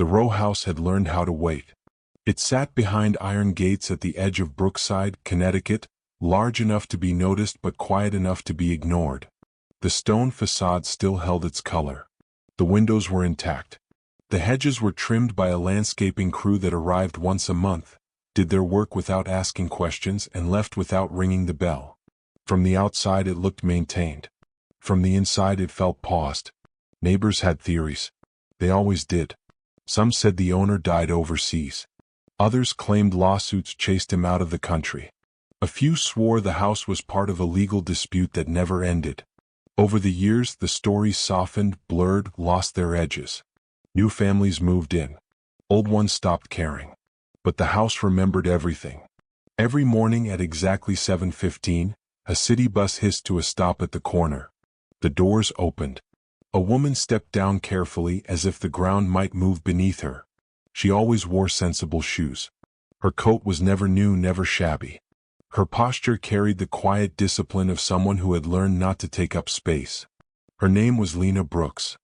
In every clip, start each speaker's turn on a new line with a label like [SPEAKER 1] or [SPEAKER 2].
[SPEAKER 1] The row house had learned how to wait. It sat behind iron gates at the edge of Brookside, Connecticut, large enough to be noticed but quiet enough to be ignored. The stone facade still held its color. The windows were intact. The hedges were trimmed by a landscaping crew that arrived once a month, did their work without asking questions, and left without ringing the bell. From the outside it looked maintained. From the inside it felt paused. Neighbors had theories. They always did. Some said the owner died overseas. Others claimed lawsuits chased him out of the country. A few swore the house was part of a legal dispute that never ended. Over the years, the stories softened, blurred, lost their edges. New families moved in. Old ones stopped caring. But the house remembered everything. Every morning at exactly 7:15, a city bus hissed to a stop at the corner. The doors opened. A woman stepped down carefully as if the ground might move beneath her. She always wore sensible shoes. Her coat was never new, never shabby. Her posture carried the quiet discipline of someone who had learned not to take up space. Her name was Lena Brooks.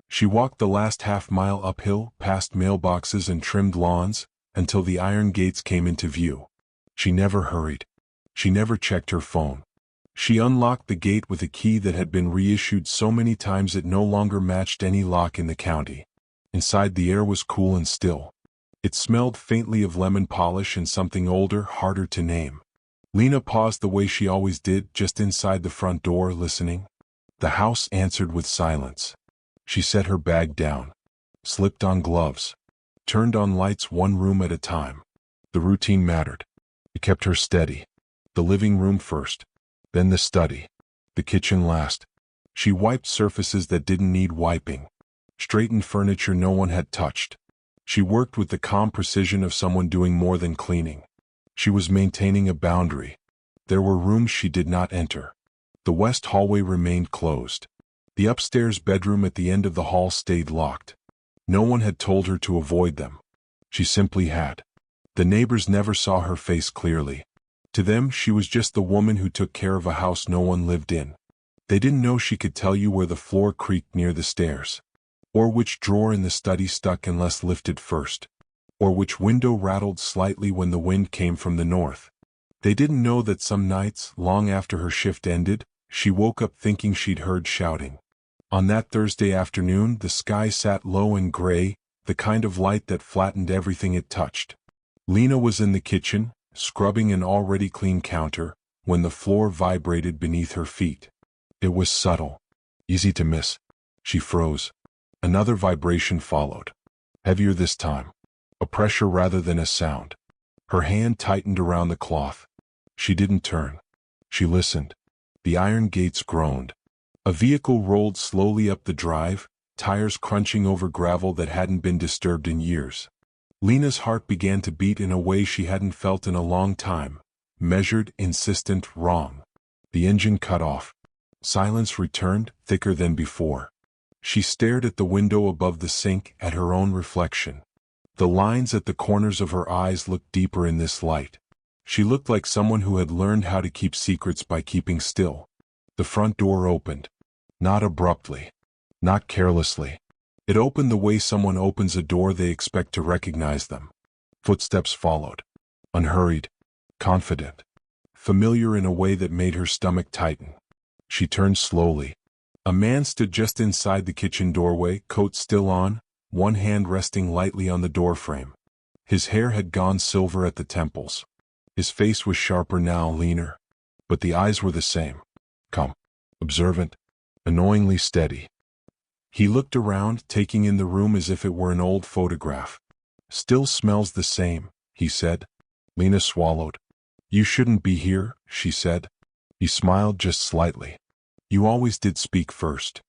[SPEAKER 1] She walked the last half-mile uphill, past mailboxes and trimmed lawns, until the iron gates came into view. She never hurried. She never checked her phone. She unlocked the gate with a key that had been reissued so many times it no longer matched any lock in the county. Inside, the air was cool and still. It smelled faintly of lemon polish and something older, harder to name. Lena paused the way she always did, just inside the front door, listening. The house answered with silence. She set her bag down, slipped on gloves, turned on lights one room at a time. The routine mattered. It kept her steady. The living room first, then the study, the kitchen last. She wiped surfaces that didn't need wiping, straightened furniture no one had touched. She worked with the calm precision of someone doing more than cleaning. She was maintaining a boundary. There were rooms she did not enter. The west hallway remained closed. The upstairs bedroom at the end of the hall stayed locked. No one had told her to avoid them. She simply had. The neighbors never saw her face clearly. To them, she was just the woman who took care of a house no one lived in. They didn't know she could tell you where the floor creaked near the stairs, or which drawer in the study stuck unless lifted first, or which window rattled slightly when the wind came from the north. They didn't know that some nights, long after her shift ended, she woke up thinking she'd heard shouting. On that Thursday afternoon, the sky sat low and gray, the kind of light that flattened everything it touched. Lena was in the kitchen, scrubbing an already clean counter, when the floor vibrated beneath her feet. It was subtle, easy to miss. She froze. Another vibration followed. Heavier this time. A pressure rather than a sound. Her hand tightened around the cloth. She didn't turn. She listened. The iron gates groaned. A vehicle rolled slowly up the drive, tires crunching over gravel that hadn't been disturbed in years. Lena's heart began to beat in a way she hadn't felt in a long time. Measured, insistent, wrong. The engine cut off. Silence returned, thicker than before. She stared at the window above the sink, at her own reflection. The lines at the corners of her eyes looked deeper in this light. She looked like someone who had learned how to keep secrets by keeping still. The front door opened. Not abruptly. Not carelessly. It opened the way someone opens a door they expect to recognize them. Footsteps followed. Unhurried. Confident. Familiar in a way that made her stomach tighten. She turned slowly. A man stood just inside the kitchen doorway, coat still on, one hand resting lightly on the doorframe. His hair had gone silver at the temples. His face was sharper now, leaner. But the eyes were the same. Calm. Observant. Annoyingly steady. He looked around, taking in the room as if it were an old photograph. Still smells the same, he said. Lena swallowed. You shouldn't be here, she said. He smiled just slightly. You always did speak first.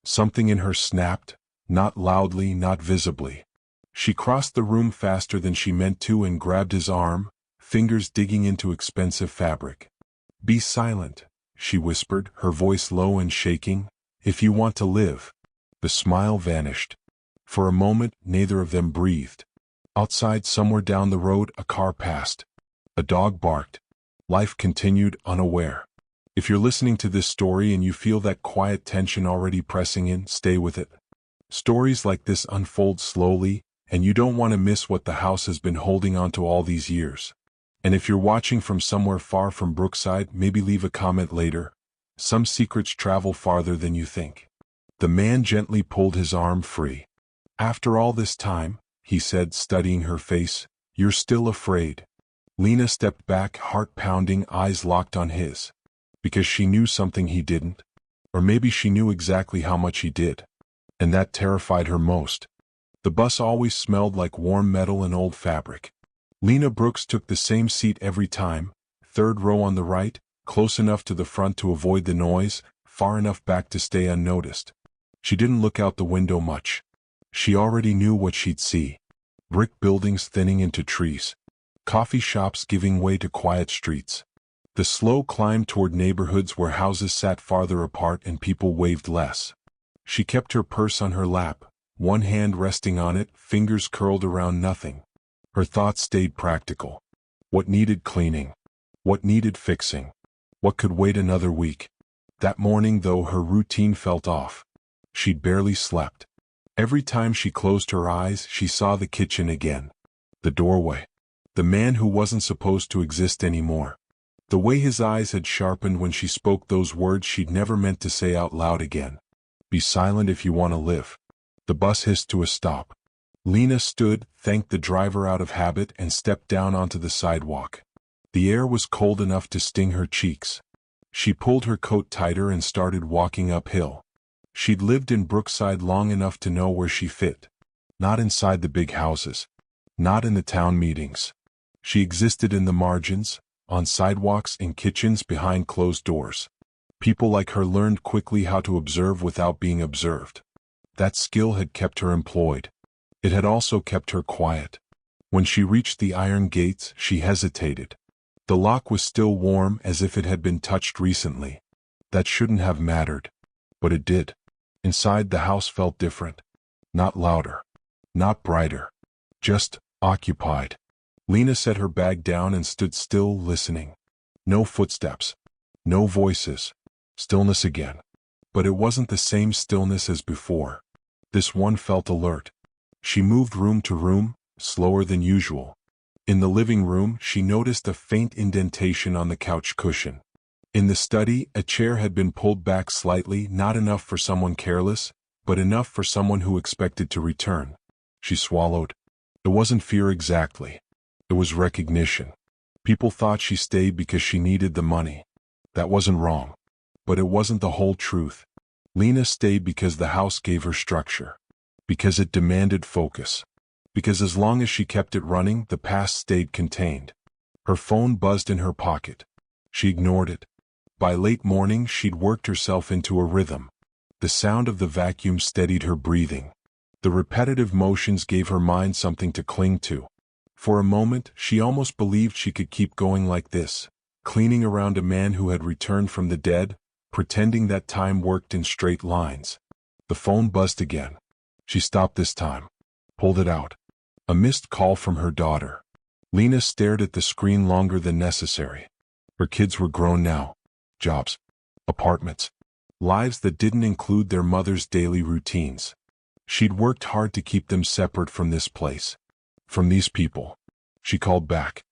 [SPEAKER 1] Something in her snapped, not loudly, not visibly. She crossed the room faster than she meant to and grabbed his arm, fingers digging into expensive fabric. Be silent, she whispered, her voice low and shaking. If you want to live. The smile vanished. For a moment, neither of them breathed. Outside, somewhere down the road, a car passed. A dog barked. Life continued, unaware. If you're listening to this story and you feel that quiet tension already pressing in, stay with it. Stories like this unfold slowly, and you don't want to miss what the house has been holding on to all these years. And if you're watching from somewhere far from Brookside, maybe leave a comment later. Some secrets travel farther than you think. The man gently pulled his arm free. After all this time, he said, studying her face, you're still afraid. Lena stepped back, heart pounding, eyes locked on his. Because she knew something he didn't. Or maybe she knew exactly how much he did. And that terrified her most. The bus always smelled like warm metal and old fabric. Lena Brooks took the same seat every time, third row on the right, close enough to the front to avoid the noise, far enough back to stay unnoticed. She didn't look out the window much. She already knew what she'd see. Brick buildings thinning into trees. Coffee shops giving way to quiet streets. The slow climb toward neighborhoods where houses sat farther apart and people waved less. She kept her purse on her lap, one hand resting on it, fingers curled around nothing. Her thoughts stayed practical. What needed cleaning? What needed fixing? What could wait another week? That morning, though, her routine felt off. She'd barely slept. Every time she closed her eyes, she saw the kitchen again. The doorway. The man who wasn't supposed to exist anymore. The way his eyes had sharpened when she spoke those words she'd never meant to say out loud again. Be silent if you want to live. The bus hissed to a stop. Lena stood, thanked the driver out of habit, and stepped down onto the sidewalk. The air was cold enough to sting her cheeks. She pulled her coat tighter and started walking uphill. She'd lived in Brookside long enough to know where she fit. Not inside the big houses. Not in the town meetings. She existed in the margins, on sidewalks, in kitchens, behind closed doors. People like her learned quickly how to observe without being observed. That skill had kept her employed. It had also kept her quiet. When she reached the iron gates, she hesitated. The lock was still warm, as if it had been touched recently. That shouldn't have mattered. But it did. Inside, the house felt different. Not louder. Not brighter. Just occupied. Lena set her bag down and stood still, listening. No footsteps. No voices. Stillness again. But it wasn't the same stillness as before. This one felt alert. She moved room to room, slower than usual. In the living room, she noticed a faint indentation on the couch cushion. In the study, a chair had been pulled back slightly, not enough for someone careless, but enough for someone who expected to return. She swallowed. It wasn't fear exactly. It was recognition. People thought she stayed because she needed the money. That wasn't wrong. But it wasn't the whole truth. Lena stayed because the house gave her structure. Because it demanded focus. Because as long as she kept it running, the past stayed contained. Her phone buzzed in her pocket. She ignored it. By late morning, she'd worked herself into a rhythm. The sound of the vacuum steadied her breathing. The repetitive motions gave her mind something to cling to. For a moment, she almost believed she could keep going like this, cleaning around a man who had returned from the dead, pretending that time worked in straight lines. The phone buzzed again. She stopped this time. Pulled it out. A missed call from her daughter. Lena stared at the screen longer than necessary. Her kids were grown now. Jobs. Apartments. Lives that didn't include their mother's daily routines. She'd worked hard to keep them separate from this place. From these people. She called back.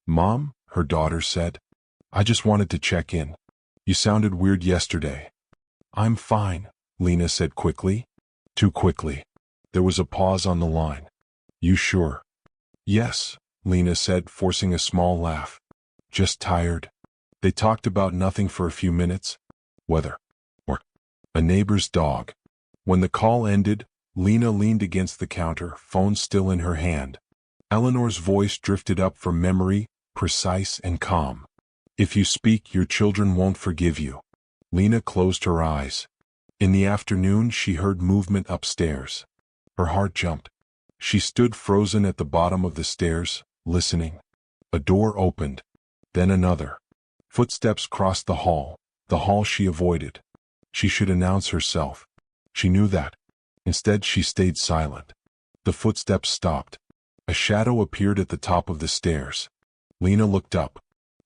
[SPEAKER 1] Mom, her daughter said. I just wanted to check in. You sounded weird yesterday. I'm fine, Lena said quickly. Too quickly. There was a pause on the line. You sure? Yes, Lena said, forcing a small laugh. Just tired. They talked about nothing for a few minutes. Weather. Or a neighbor's dog. When the call ended, Lena leaned against the counter, phone still in her hand. Eleanor's voice drifted up from memory, precise and calm. If you speak, your children won't forgive you. Lena closed her eyes. In the afternoon, she heard movement upstairs. Her heart jumped. She stood frozen at the bottom of the stairs, listening. A door opened. Then another. Footsteps crossed the hall she avoided. She should announce herself. She knew that. Instead, she stayed silent. The footsteps stopped. A shadow appeared at the top of the stairs. Lena looked up.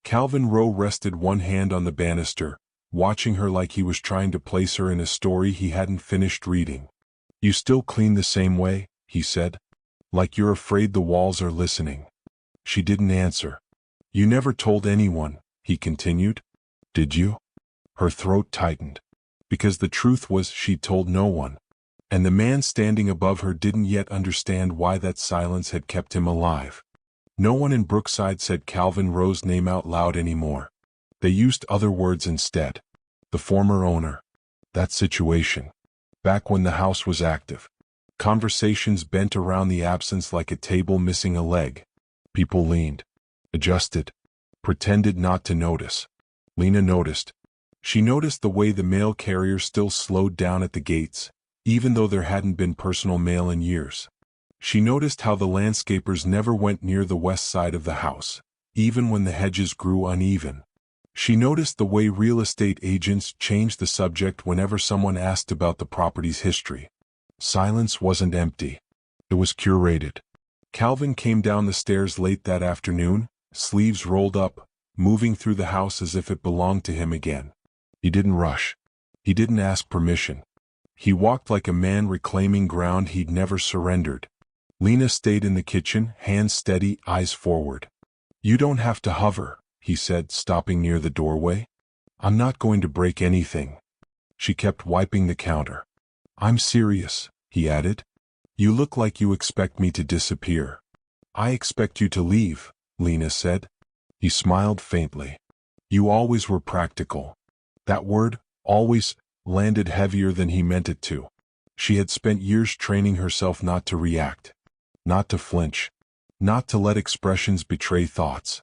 [SPEAKER 1] Calvin Rowe rested one hand on the banister, watching her like he was trying to place her in a story he hadn't finished reading. You still clean the same way, he said. Like you're afraid the walls are listening. She didn't answer. You never told anyone, he continued. Did you? Her throat tightened. Because the truth was she'd told no one. And the man standing above her didn't yet understand why that silence had kept him alive. No one in Brookside said Calvin Rowe's name out loud anymore. They used other words instead. The former owner. That situation. Back when the house was active. Conversations bent around the absence like a table missing a leg. People leaned. Adjusted. Pretended not to notice. Lena noticed. She noticed the way the mail carrier still slowed down at the gates, even though there hadn't been personal mail in years. She noticed how the landscapers never went near the west side of the house, even when the hedges grew uneven. She noticed the way real estate agents changed the subject whenever someone asked about the property's history. Silence wasn't empty. It was curated. Calvin came down the stairs late that afternoon, sleeves rolled up, moving through the house as if it belonged to him again. He didn't rush. He didn't ask permission. He walked like a man reclaiming ground he'd never surrendered. Lena stayed in the kitchen, hands steady, eyes forward. You don't have to hover, he said, stopping near the doorway. I'm not going to break anything. She kept wiping the counter. I'm serious, he added. You look like you expect me to disappear. I expect you to leave, Lena said. He smiled faintly. You always were practical. That word, always, landed heavier than he meant it to. She had spent years training herself not to react. Not to flinch. Not to let expressions betray thoughts.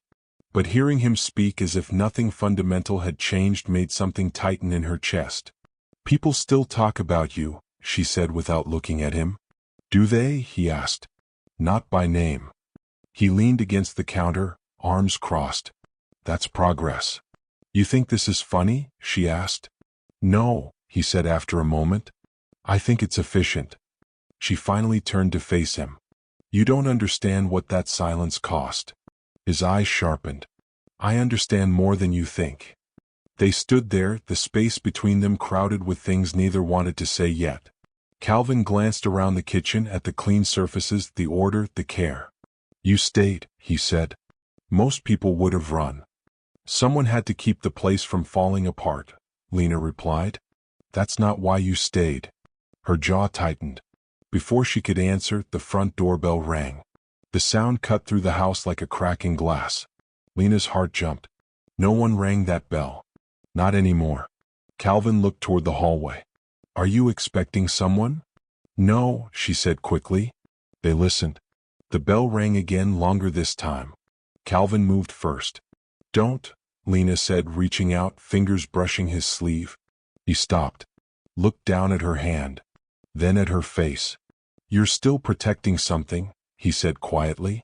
[SPEAKER 1] But hearing him speak as if nothing fundamental had changed made something tighten in her chest. People still talk about you, she said without looking at him. Do they? He asked. Not by name. He leaned against the counter, arms crossed. That's progress. You think this is funny? She asked. No, he said after a moment. I think it's efficient. She finally turned to face him. You don't understand what that silence cost. His eyes sharpened. I understand more than you think. They stood there, the space between them crowded with things neither wanted to say yet. Calvin glanced around the kitchen at the clean surfaces, the order, the care. You stayed, he said. Most people would have run. Someone had to keep the place from falling apart, Lena replied. That's not why you stayed. Her jaw tightened. Before she could answer, the front doorbell rang. The sound cut through the house like a crack in glass. Lena's heart jumped. No one rang that bell. Not anymore. Calvin looked toward the hallway. Are you expecting someone? No, she said quickly. They listened. The bell rang again, longer this time. Calvin moved first. Don't, Lena said, reaching out, fingers brushing his sleeve. He stopped. Looked down at her hand. Then at her face. You're still protecting something, he said quietly.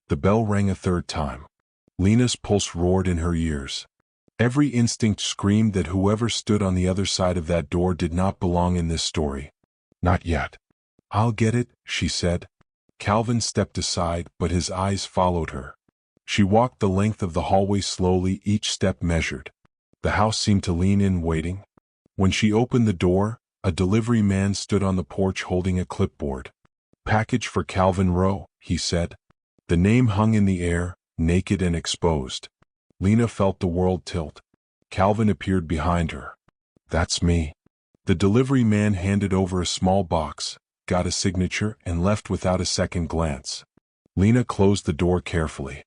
[SPEAKER 1] The bell rang a third time. Lena's pulse roared in her ears. Every instinct screamed that whoever stood on the other side of that door did not belong in this story. Not yet. I'll get it, she said. Calvin stepped aside, but his eyes followed her. She walked the length of the hallway slowly, each step measured. The house seemed to lean in, waiting. When she opened the door, a delivery man stood on the porch holding a clipboard. Package for Calvin Rowe, he said. The name hung in the air, naked and exposed. Lena felt the world tilt. Calvin appeared behind her. That's me. The delivery man handed over a small box, got a signature, and left without a second glance. Lena closed the door carefully.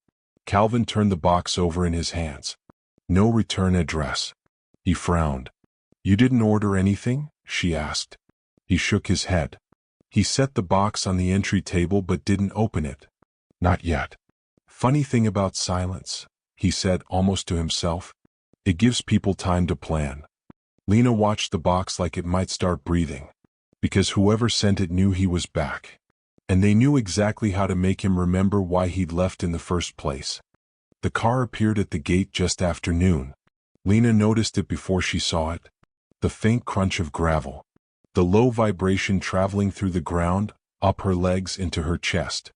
[SPEAKER 1] Calvin turned the box over in his hands. No return address. He frowned. You didn't order anything? She asked. He shook his head. He set the box on the entry table but didn't open it. Not yet. Funny thing about silence, he said almost to himself. It gives people time to plan. Lena watched the box like it might start breathing. Because whoever sent it knew he was back. And they knew exactly how to make him remember why he'd left in the first place. The car appeared at the gate just after noon. Lena noticed it before she saw it. The faint crunch of gravel. The low vibration traveling through the ground, up her legs into her chest.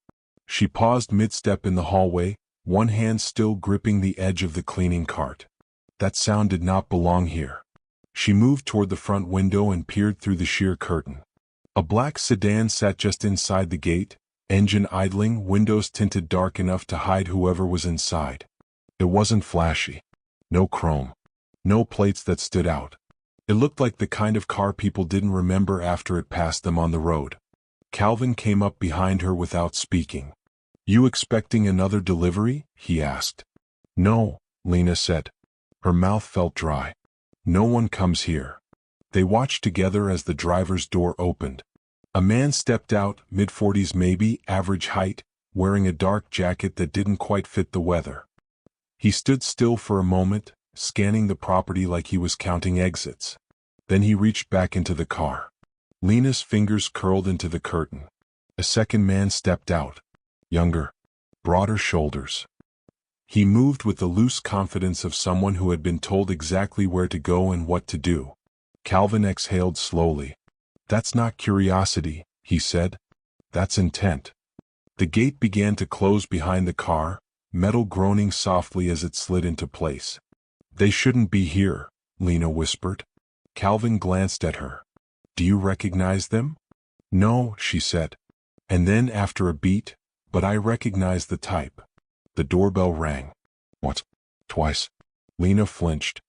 [SPEAKER 1] She paused mid-step in the hallway, one hand still gripping the edge of the cleaning cart. That sound did not belong here. She moved toward the front window and peered through the sheer curtain. A black sedan sat just inside the gate, Engine idling, windows tinted dark enough to hide whoever was inside. It wasn't flashy. No chrome. No plates that stood out. It looked like the kind of car people didn't remember after it passed them on the road. Calvin came up behind her without speaking. "You expecting another delivery?" he asked. "No," Lena said. Her mouth felt dry. "No one comes here." They watched together as the driver's door opened. A man stepped out, mid-40s maybe, average height, wearing a dark jacket that didn't quite fit the weather. He stood still for a moment, scanning the property like he was counting exits. Then he reached back into the car. Lena's fingers curled into the curtain. A second man stepped out. Younger. Broader shoulders. He moved with the loose confidence of someone who had been told exactly where to go and what to do. Calvin exhaled slowly. "That's not curiosity," he said. "That's intent." The gate began to close behind the car, metal groaning softly as it slid into place. "They shouldn't be here," Lena whispered. Calvin glanced at her. "Do you recognize them?" "No," she said. And then after a beat, "But I recognize the type." The doorbell rang. "What?" "Twice." Lena flinched.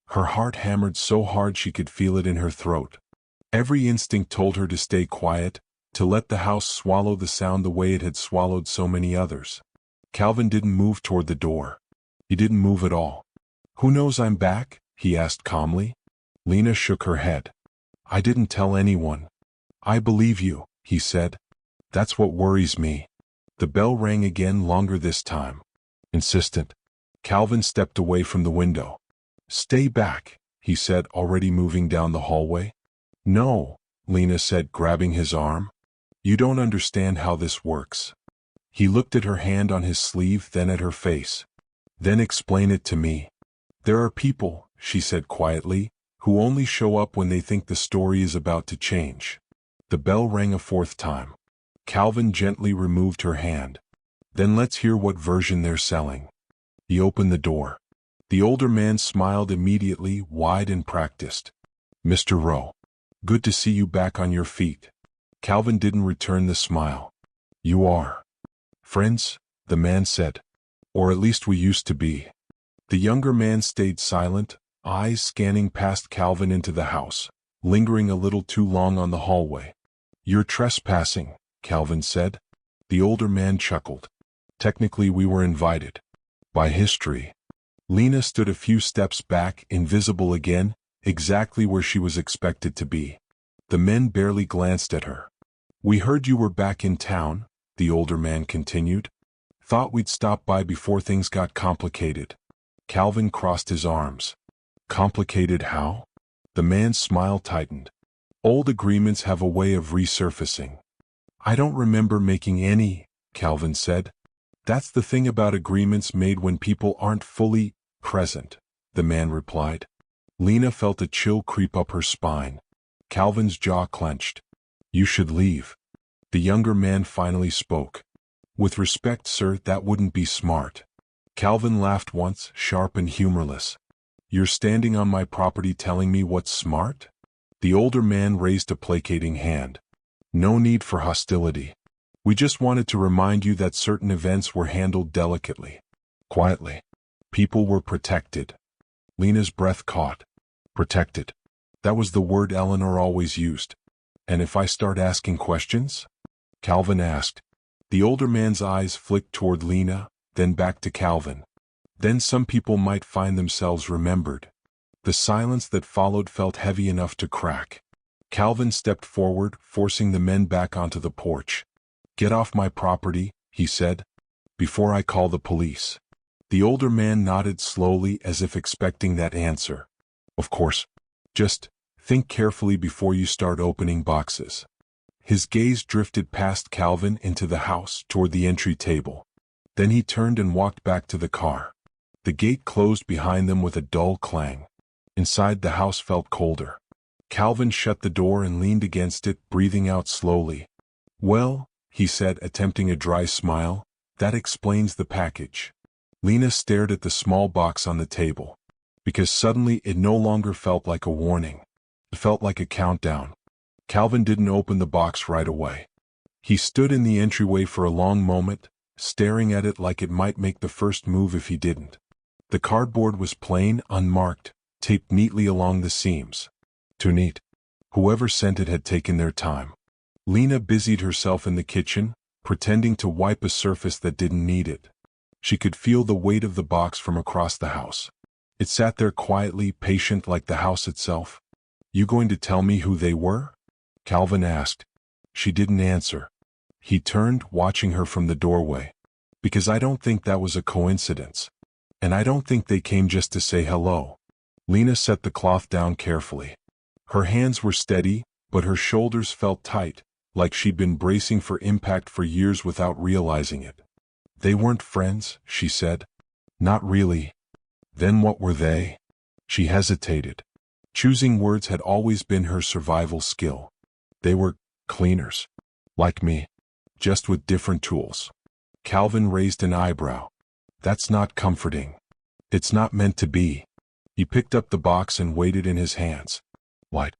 [SPEAKER 1] Her heart hammered so hard she could feel it in her throat. Every instinct told her to stay quiet, to let the house swallow the sound the way it had swallowed so many others. Calvin didn't move toward the door. He didn't move at all. "Who knows I'm back?" he asked calmly. Lena shook her head. "I didn't tell anyone." "I believe you," he said. "That's what worries me." The bell rang again, longer this time. Insistent. Calvin stepped away from the window. "Stay back," he said, already moving down the hallway. "No," Lena said, grabbing his arm. "You don't understand how this works." He looked at her hand on his sleeve, then at her face. "Then explain it to me." "There are people," she said quietly, "who only show up when they think the story is about to change." The bell rang a fourth time. Calvin gently removed her hand. "Then let's hear what version they're selling." He opened the door. The older man smiled immediately, wide and practiced. "Mr. Rowe. Good to see you back on your feet." Calvin didn't return the smile. "You are." "Friends," the man said. "Or at least we used to be." The younger man stayed silent, eyes scanning past Calvin into the house, lingering a little too long on the hallway. "You're trespassing," Calvin said. The older man chuckled. "Technically we were invited. By history." Lena stood a few steps back, invisible again, exactly where she was expected to be. The men barely glanced at her. "We heard you were back in town," the older man continued. "Thought we'd stop by before things got complicated." Calvin crossed his arms. "Complicated how?" The man's smile tightened. "Old agreements have a way of resurfacing." "I don't remember making any," Calvin said. "That's the thing about agreements made when people aren't fully present," the man replied. Lena felt a chill creep up her spine. Calvin's jaw clenched. "You should leave." The younger man finally spoke. "With respect, sir, that wouldn't be smart." Calvin laughed once, sharp and humorless. "You're standing on my property telling me what's smart?" The older man raised a placating hand. "No need for hostility. We just wanted to remind you that certain events were handled delicately. Quietly. People were protected." Lena's breath caught. Protected. That was the word Eleanor always used. "And if I start asking questions?" Calvin asked. The older man's eyes flicked toward Lena, then back to Calvin. "Then some people might find themselves remembered." The silence that followed felt heavy enough to crack. Calvin stepped forward, forcing the men back onto the porch. "Get off my property," he said, "before I call the police." The older man nodded slowly as if expecting that answer. "Of course. Just think carefully before you start opening boxes." His gaze drifted past Calvin into the house toward the entry table. Then he turned and walked back to the car. The gate closed behind them with a dull clang. Inside, the house felt colder. Calvin shut the door and leaned against it, breathing out slowly. "Well," he said, attempting a dry smile, "that explains the package." Lena stared at the small box on the table. Because suddenly it no longer felt like a warning. It felt like a countdown. Calvin didn't open the box right away. He stood in the entryway for a long moment, staring at it like it might make the first move if he didn't. The cardboard was plain, unmarked, taped neatly along the seams. Too neat. Whoever sent it had taken their time. Lena busied herself in the kitchen, pretending to wipe a surface that didn't need it. She could feel the weight of the box from across the house. It sat there quietly, patient like the house itself. "You going to tell me who they were?" Calvin asked. She didn't answer. He turned, watching her from the doorway. "Because I don't think that was a coincidence. And I don't think they came just to say hello." Lena set the cloth down carefully. Her hands were steady, but her shoulders felt tight, like she'd been bracing for impact for years without realizing it. "They weren't friends," she said. "Not really." "Then what were they?" She hesitated. Choosing words had always been her survival skill. "They were cleaners. Like me. Just with different tools." Calvin raised an eyebrow. "That's not comforting." "It's not meant to be." He picked up the box and weighed it in his hands. Light.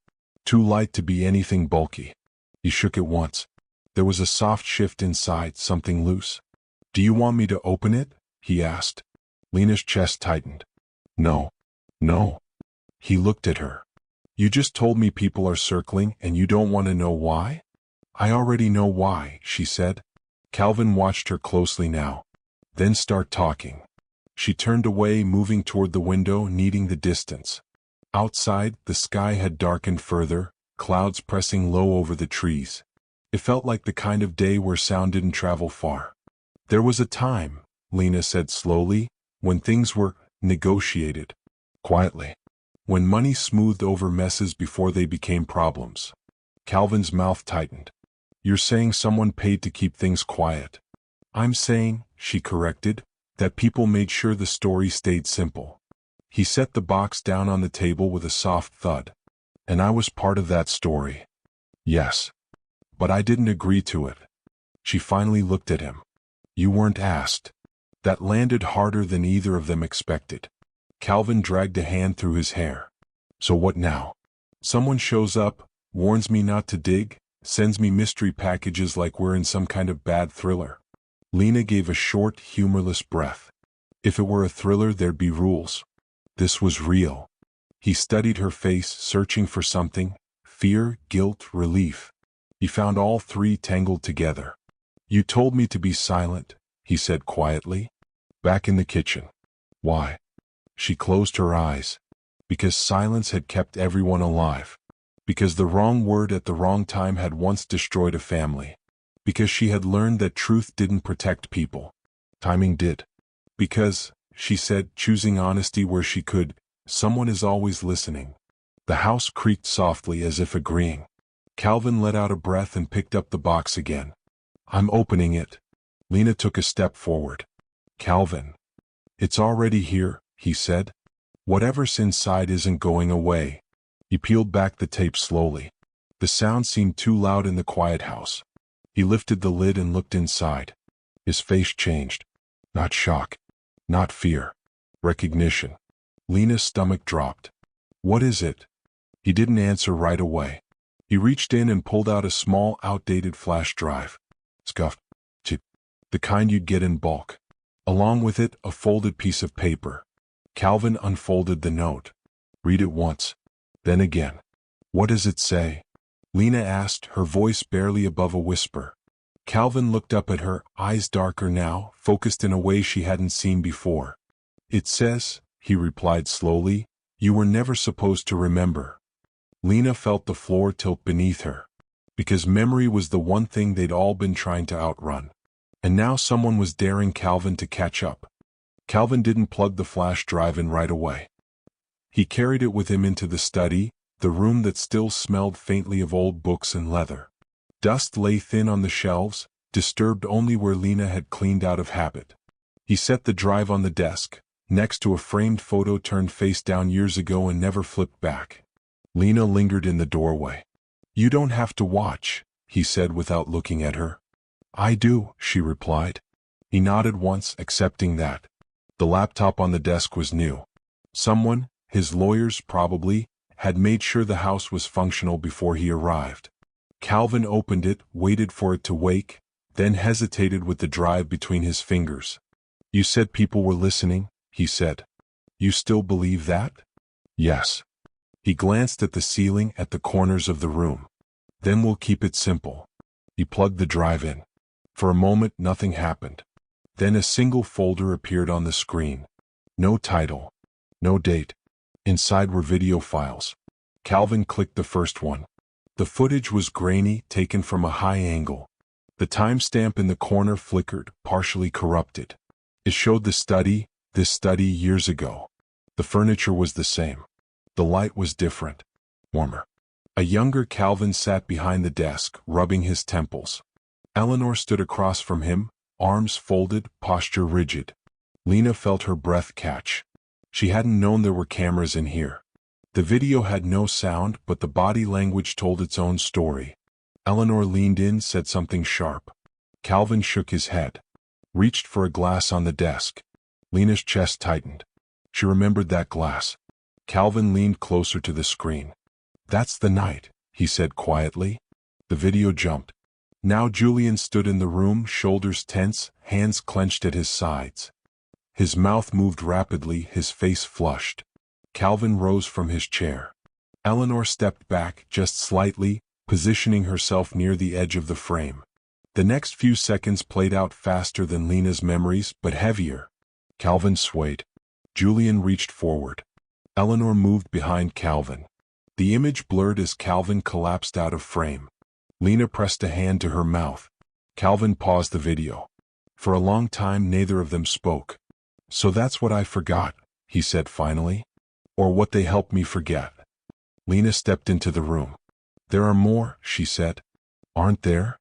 [SPEAKER 1] Too light to be anything bulky. He shook it once. There was a soft shift inside, something loose. "Do you want me to open it?" he asked. Lena's chest tightened. "No. No." He looked at her. "You just told me people are circling and you don't want to know why?" "I already know why," she said. Calvin watched her closely now. "Then start talking." She turned away, moving toward the window, needing the distance. Outside, the sky had darkened further, clouds pressing low over the trees. It felt like the kind of day where sound didn't travel far. "There was a time," Lena said slowly, "when things were negotiated. Quietly. When money smoothed over messes before they became problems." Calvin's mouth tightened. "You're saying someone paid to keep things quiet?" "I'm saying," she corrected, "that people made sure the story stayed simple." He set the box down on the table with a soft thud. "And I was part of that story." "Yes. But I didn't agree to it." She finally looked at him. "You weren't asked." That landed harder than either of them expected. Calvin dragged a hand through his hair. "So what now? Someone shows up, warns me not to dig, sends me mystery packages like we're in some kind of bad thriller." Lena gave a short, humorless breath. "If it were a thriller, there'd be rules. This was real." He studied her face, searching for something: fear, guilt, relief. He found all three tangled together. "You told me to be silent," he said quietly. "Back in the kitchen." "Why?" She closed her eyes. "Because silence had kept everyone alive. Because the wrong word at the wrong time had once destroyed a family. Because she had learned that truth didn't protect people. Timing did. Because," she said, choosing honesty where she could, "someone is always listening." The house creaked softly as if agreeing. Calvin let out a breath and picked up the box again. "I'm opening it." Lena took a step forward. "Calvin." "It's already here," he said. "Whatever's inside isn't going away." He peeled back the tape slowly. The sound seemed too loud in the quiet house. He lifted the lid and looked inside. His face changed. Not shock. Not fear. Recognition. Lena's stomach dropped. "What is it?" He didn't answer right away. He reached in and pulled out a small, outdated flash drive. Scuffed. Cheap. The kind you'd get in bulk. Along with it, a folded piece of paper. Calvin unfolded the note. "Read it once. Then again." "What does it say?" Lena asked, her voice barely above a whisper. Calvin looked up at her, eyes darker now, focused in a way she hadn't seen before. "It says," he replied slowly, "you were never supposed to remember." Lena felt the floor tilt beneath her. Because memory was the one thing they'd all been trying to outrun. And now someone was daring Calvin to catch up. Calvin didn't plug the flash drive in right away. He carried it with him into the study, the room that still smelled faintly of old books and leather. Dust lay thin on the shelves, disturbed only where Lena had cleaned out of habit. He set the drive on the desk, next to a framed photo turned face down years ago and never flipped back. Lena lingered in the doorway. "You don't have to watch," he said without looking at her. "I do," she replied. He nodded once, accepting that. The laptop on the desk was new. Someone, his lawyers probably, had made sure the house was functional before he arrived. Calvin opened it, waited for it to wake, then hesitated with the drive between his fingers. "You said people were listening," he said. "You still believe that?" "Yes." He glanced at the ceiling, at the corners of the room. "Then we'll keep it simple." He plugged the drive in. For a moment nothing happened. Then a single folder appeared on the screen. No title. No date. Inside were video files. Calvin clicked the first one. The footage was grainy, taken from a high angle. The timestamp in the corner flickered, partially corrupted. It showed this study years ago. The furniture was the same. The light was different. Warmer. A younger Calvin sat behind the desk, rubbing his temples. Eleanor stood across from him, arms folded, posture rigid. Lena felt her breath catch. She hadn't known there were cameras in here. The video had no sound, but the body language told its own story. Eleanor leaned in, said something sharp. Calvin shook his head. Reached for a glass on the desk. Lena's chest tightened. She remembered that glass. Calvin leaned closer to the screen. "That's the night," he said quietly. The video jumped. Now Julian stood in the room, shoulders tense, hands clenched at his sides. His mouth moved rapidly, his face flushed. Calvin rose from his chair. Eleanor stepped back, just slightly, positioning herself near the edge of the frame. The next few seconds played out faster than Lena's memories, but heavier. Calvin swayed. Julian reached forward. Eleanor moved behind Calvin. The image blurred as Calvin collapsed out of frame. Lena pressed a hand to her mouth. Calvin paused the video. For a long time neither of them spoke. "So that's what I forgot," he said finally. "Or what they helped me forget." Lena stepped into the room. "There are more," she said. "Aren't there?"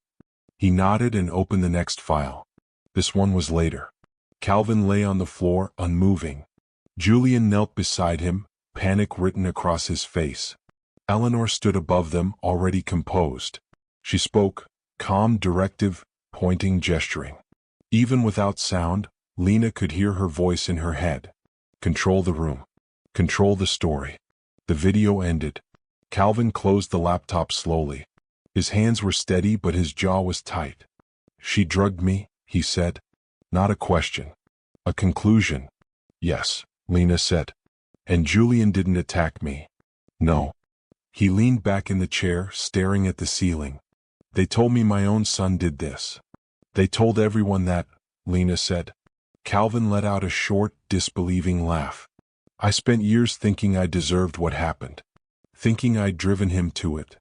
[SPEAKER 1] He nodded and opened the next file. This one was later. Calvin lay on the floor, unmoving. Julian knelt beside him, panic written across his face. Eleanor stood above them, already composed. She spoke, calm, directive, pointing, gesturing. Even without sound, Lena could hear her voice in her head. "Control the room. Control the story." The video ended. Calvin closed the laptop slowly. His hands were steady, but his jaw was tight. "She drugged me," he said. Not a question. A conclusion. "Yes," Lena said. "And Julian didn't attack me." "No." He leaned back in the chair, staring at the ceiling. "They told me my own son did this." "They told everyone that," Lena said. Calvin let out a short, disbelieving laugh. "I spent years thinking I deserved what happened. Thinking I'd driven him to it."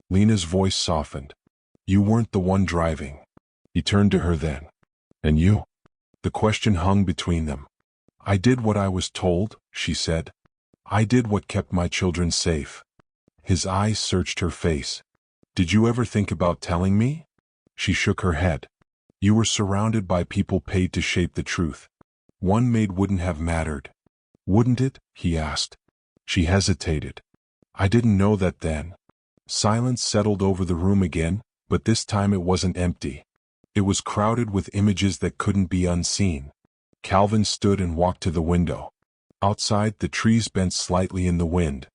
[SPEAKER 1] Lena's voice softened. "You weren't the one driving." He turned to her then. "And you?" The question hung between them. "I did what I was told," she said. "I did what kept my children safe." His eyes searched her face. "Did you ever think about telling me?" She shook her head. "You were surrounded by people paid to shape the truth. One maid wouldn't have mattered." "Wouldn't it?" he asked. She hesitated. "I didn't know that then." Silence settled over the room again, but this time it wasn't empty. It was crowded with images that couldn't be unseen. Calvin stood and walked to the window. Outside, the trees bent slightly in the wind.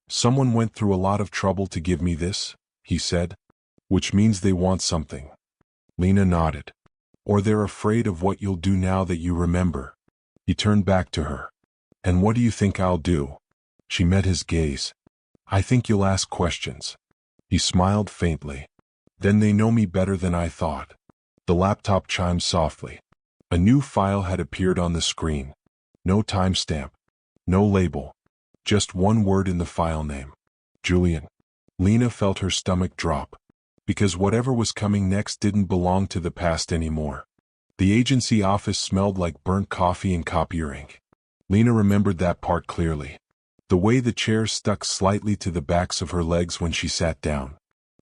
[SPEAKER 1] "Someone went through a lot of trouble to give me this," he said. "Which means they want something." Lena nodded. "Or they're afraid of what you'll do now that you remember." He turned back to her. "And what do you think I'll do?" She met his gaze. "I think you'll ask questions." He smiled faintly. "Then they know me better than I thought." The laptop chimed softly. A new file had appeared on the screen. No timestamp. No label. Just one word in the file name. Julian. Lena felt her stomach drop. Because whatever was coming next didn't belong to the past anymore. The agency office smelled like burnt coffee and copier ink. Lena remembered that part clearly. The way the chairs stuck slightly to the backs of her legs when she sat down.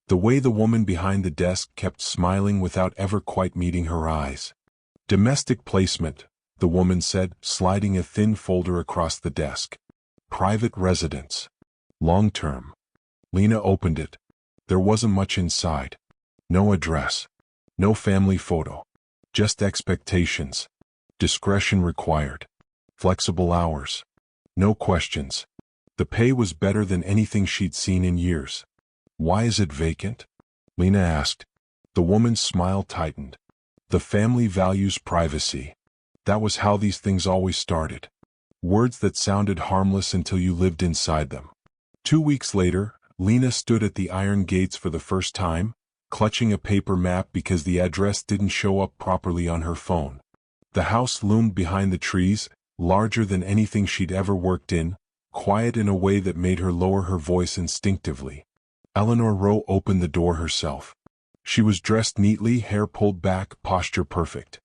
[SPEAKER 1] The way the woman behind the desk kept smiling without ever quite meeting her eyes. "Domestic placement," the woman said, sliding a thin folder across the desk. "Private residence. Long term." Lena opened it. There wasn't much inside. No address. No family photo. Just expectations. Discretion required. Flexible hours. No questions. The pay was better than anything she'd seen in years. "Why is it vacant?" Lena asked. The woman's smile tightened. The family values privacy. That was how these things always started. Words that sounded harmless until you lived inside them. 2 weeks later, Lena stood at the iron gates for the first time, clutching a paper map because the address didn't show up properly on her phone. The house loomed behind the trees, larger than anything she'd ever worked in, quiet in a way that made her lower her voice instinctively. Eleanor Rowe opened the door herself. She was dressed neatly, hair pulled back, posture perfect.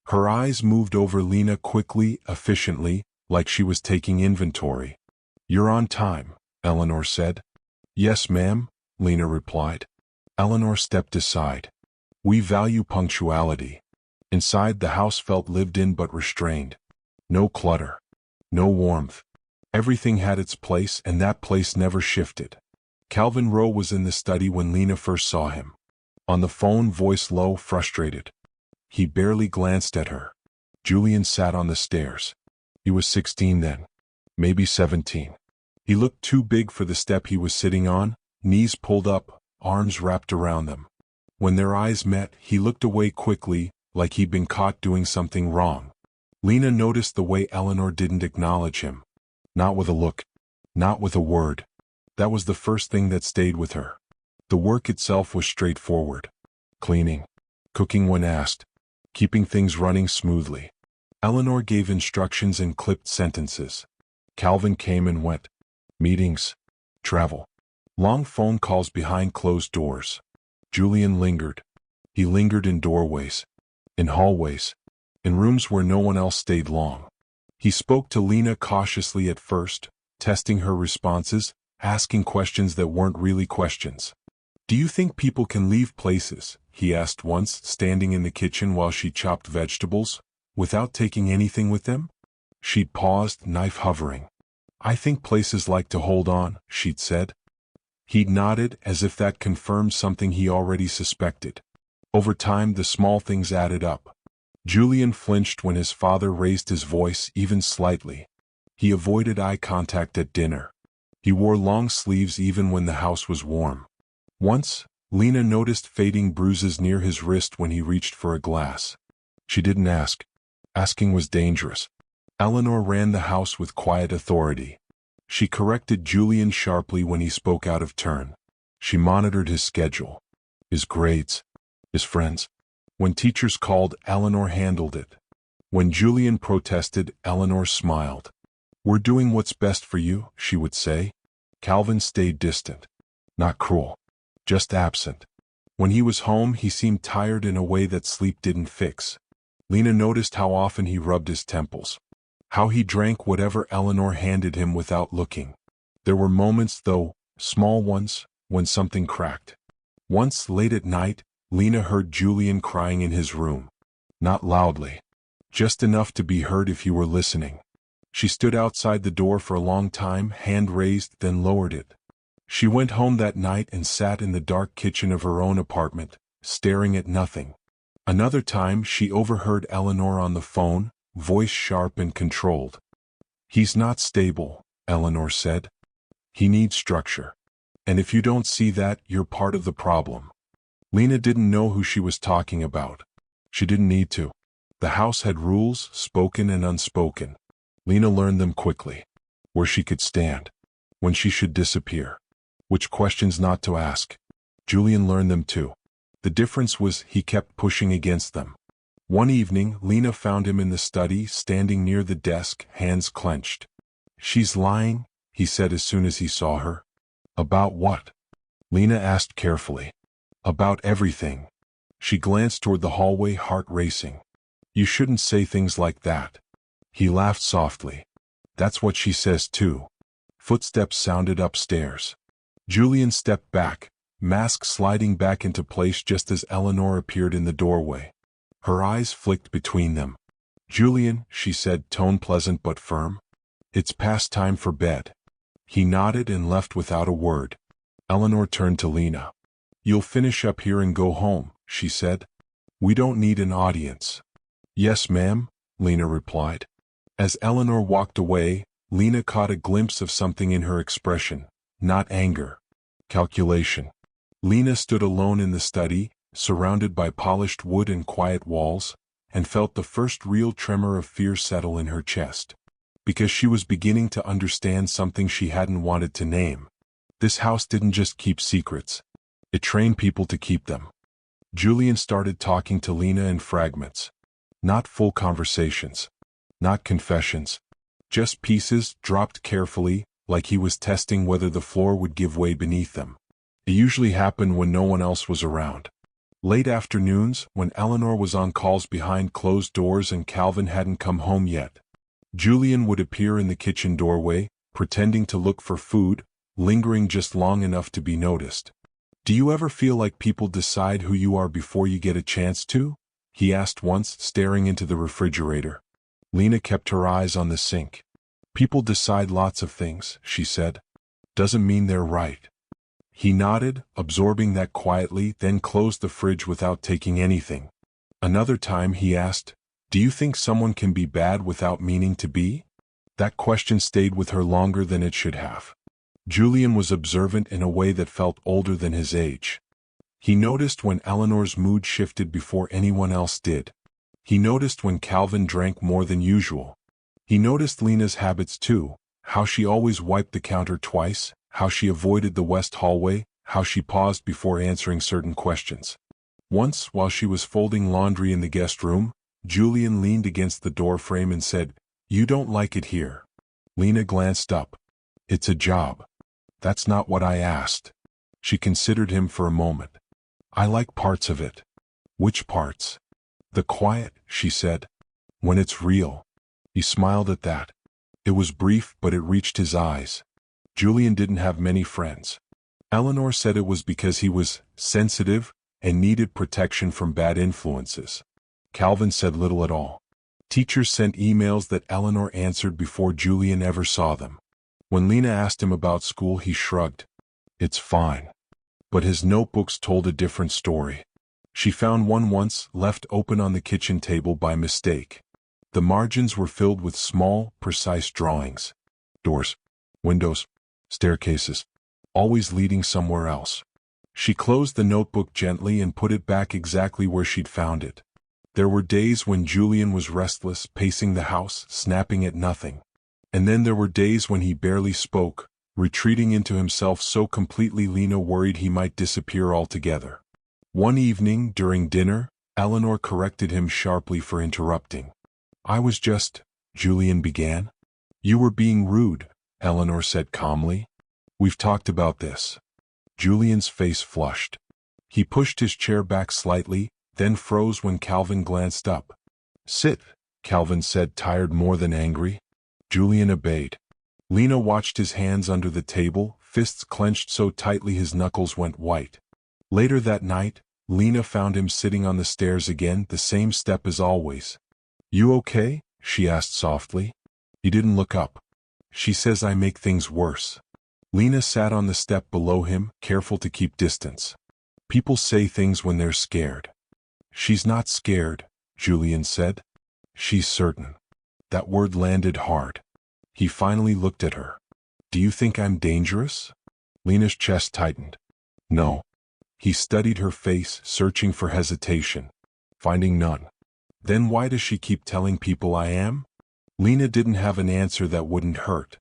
[SPEAKER 1] Her eyes moved over Lena quickly, efficiently, like she was taking inventory. "You're on time," Eleanor said. "Yes, ma'am," Lena replied. Eleanor stepped aside. "We value punctuality." Inside, the house felt lived in but restrained. No clutter. No warmth. Everything had its place, and that place never shifted. Calvin Rowe was in the study when Lena first saw him. On the phone, voice low, frustrated. He barely glanced at her. Julian sat on the stairs. He was 16 then. Maybe 17. He looked too big for the step he was sitting on, knees pulled up, arms wrapped around them. When their eyes met, he looked away quickly, like he'd been caught doing something wrong. Lena noticed the way Eleanor didn't acknowledge him. Not with a look. Not with a word. That was the first thing that stayed with her. The work itself was straightforward. Cleaning. Cooking when asked. Keeping things running smoothly. Eleanor gave instructions in clipped sentences. Calvin came and went. Meetings. Travel. Long phone calls behind closed doors. Julian lingered. He lingered in doorways. In hallways. In rooms where no one else stayed long. He spoke to Lena cautiously at first, testing her responses, asking questions that weren't really questions. "Do you think people can leave places?" he asked once, standing in the kitchen while she chopped vegetables, "without taking anything with them?" She'd paused, knife hovering. "I think places like to hold on," she'd said. He'd nodded, as if that confirmed something he already suspected. Over time, the small things added up. Julian flinched when his father raised his voice, even slightly. He avoided eye contact at dinner. He wore long sleeves even when the house was warm. Once, Lena noticed fading bruises near his wrist when he reached for a glass. She didn't ask. Asking was dangerous. Eleanor ran the house with quiet authority. She corrected Julian sharply when he spoke out of turn. She monitored his schedule, his grades, his friends. When teachers called, Eleanor handled it. When Julian protested, Eleanor smiled. "We're doing what's best for you," she would say. Calvin stayed distant. Not cruel. Just absent. When he was home, he seemed tired in a way that sleep didn't fix. Lena noticed how often he rubbed his temples. How he drank whatever Eleanor handed him without looking. There were moments, though, small ones, when something cracked. Once, late at night, Lena heard Julian crying in his room. Not loudly. Just enough to be heard if you were listening. She stood outside the door for a long time, hand raised, then lowered it. She went home that night and sat in the dark kitchen of her own apartment, staring at nothing. Another time, she overheard Eleanor on the phone, voice sharp and controlled. "He's not stable," Eleanor said. "He needs structure. And if you don't see that, you're part of the problem." Lena didn't know who she was talking about. She didn't need to. The house had rules, spoken and unspoken. Lena learned them quickly. Where she could stand. When she should disappear. Which questions not to ask. Julian learned them too. The difference was he kept pushing against them. One evening, Lena found him in the study, standing near the desk, hands clenched. "She's lying," he said as soon as he saw her. "About what?" Lena asked carefully. "About everything." She glanced toward the hallway, heart racing. "You shouldn't say things like that." He laughed softly. "That's what she says too." Footsteps sounded upstairs. Julian stepped back, mask sliding back into place just as Eleanor appeared in the doorway. Her eyes flicked between them. "Julian," she said, tone pleasant but firm. "It's past time for bed." He nodded and left without a word. Eleanor turned to Lena. "You'll finish up here and go home," she said. "We don't need an audience." "Yes, ma'am," Lena replied. As Eleanor walked away, Lena caught a glimpse of something in her expression. Not anger. Calculation. Lena stood alone in the study, surrounded by polished wood and quiet walls, and felt the first real tremor of fear settle in her chest. Because she was beginning to understand something she hadn't wanted to name. This house didn't just keep secrets. It trained people to keep them. Julian started talking to Lena in fragments. Not full conversations. Not confessions. Just pieces, dropped carefully, like he was testing whether the floor would give way beneath them. It usually happened when no one else was around. Late afternoons, when Eleanor was on calls behind closed doors and Calvin hadn't come home yet. Julian would appear in the kitchen doorway, pretending to look for food, lingering just long enough to be noticed. "Do you ever feel like people decide who you are before you get a chance to?" he asked once, staring into the refrigerator. Lena kept her eyes on the sink. "People decide lots of things," she said. "Doesn't mean they're right." He nodded, absorbing that quietly, then closed the fridge without taking anything. Another time he asked, "Do you think someone can be bad without meaning to be?" That question stayed with her longer than it should have. Julian was observant in a way that felt older than his age. He noticed when Eleanor's mood shifted before anyone else did. He noticed when Calvin drank more than usual. He noticed Lena's habits too, how she always wiped the counter twice, how she avoided the west hallway, how she paused before answering certain questions. Once, while she was folding laundry in the guest room, Julian leaned against the doorframe and said, "You don't like it here." Lena glanced up. "It's a job." "That's not what I asked." She considered him for a moment. "I like parts of it." "Which parts?" "The quiet," she said. "When it's real." He smiled at that. It was brief, but it reached his eyes. Julian didn't have many friends. Eleanor said it was because he was sensitive and needed protection from bad influences. Calvin said little at all. Teachers sent emails that Eleanor answered before Julian ever saw them. When Lena asked him about school, he shrugged. "It's fine." But his notebooks told a different story. She found one once, left open on the kitchen table by mistake. The margins were filled with small, precise drawings. Doors, windows, staircases, always leading somewhere else. She closed the notebook gently and put it back exactly where she'd found it. There were days when Julian was restless, pacing the house, snapping at nothing. And then there were days when he barely spoke, retreating into himself so completely Lena worried he might disappear altogether. One evening, during dinner, Eleanor corrected him sharply for interrupting. "I was just," Julian began. "You were being rude," Eleanor said calmly. "We've talked about this." Julian's face flushed. He pushed his chair back slightly, then froze when Calvin glanced up. "Sit," Calvin said, tired more than angry. Julian obeyed. Lena watched his hands under the table, fists clenched so tightly his knuckles went white. Later that night, Lena found him sitting on the stairs again, the same step as always. "You okay?" she asked softly. He didn't look up. "She says I make things worse." Lena sat on the step below him, careful to keep distance. "People say things when they're scared." "She's not scared," Julian said. "She's certain." That word landed hard. He finally looked at her. "Do you think I'm dangerous?" Lena's chest tightened. "No." He studied her face, searching for hesitation. Finding none. "Then why does she keep telling people I am?" Lena didn't have an answer that wouldn't hurt.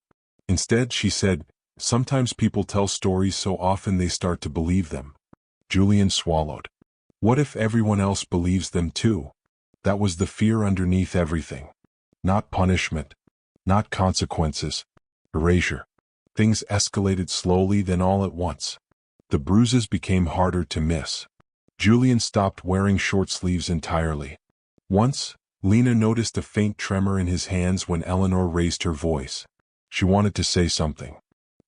[SPEAKER 1] Instead, she said, "Sometimes people tell stories so often they start to believe them." Julian swallowed. What if everyone else believes them too? That was the fear underneath everything. Not punishment. Not consequences. Erasure. Things escalated slowly, then all at once. The bruises became harder to miss. Julian stopped wearing short sleeves entirely. Once, Lena noticed a faint tremor in his hands when Eleanor raised her voice. She wanted to say something.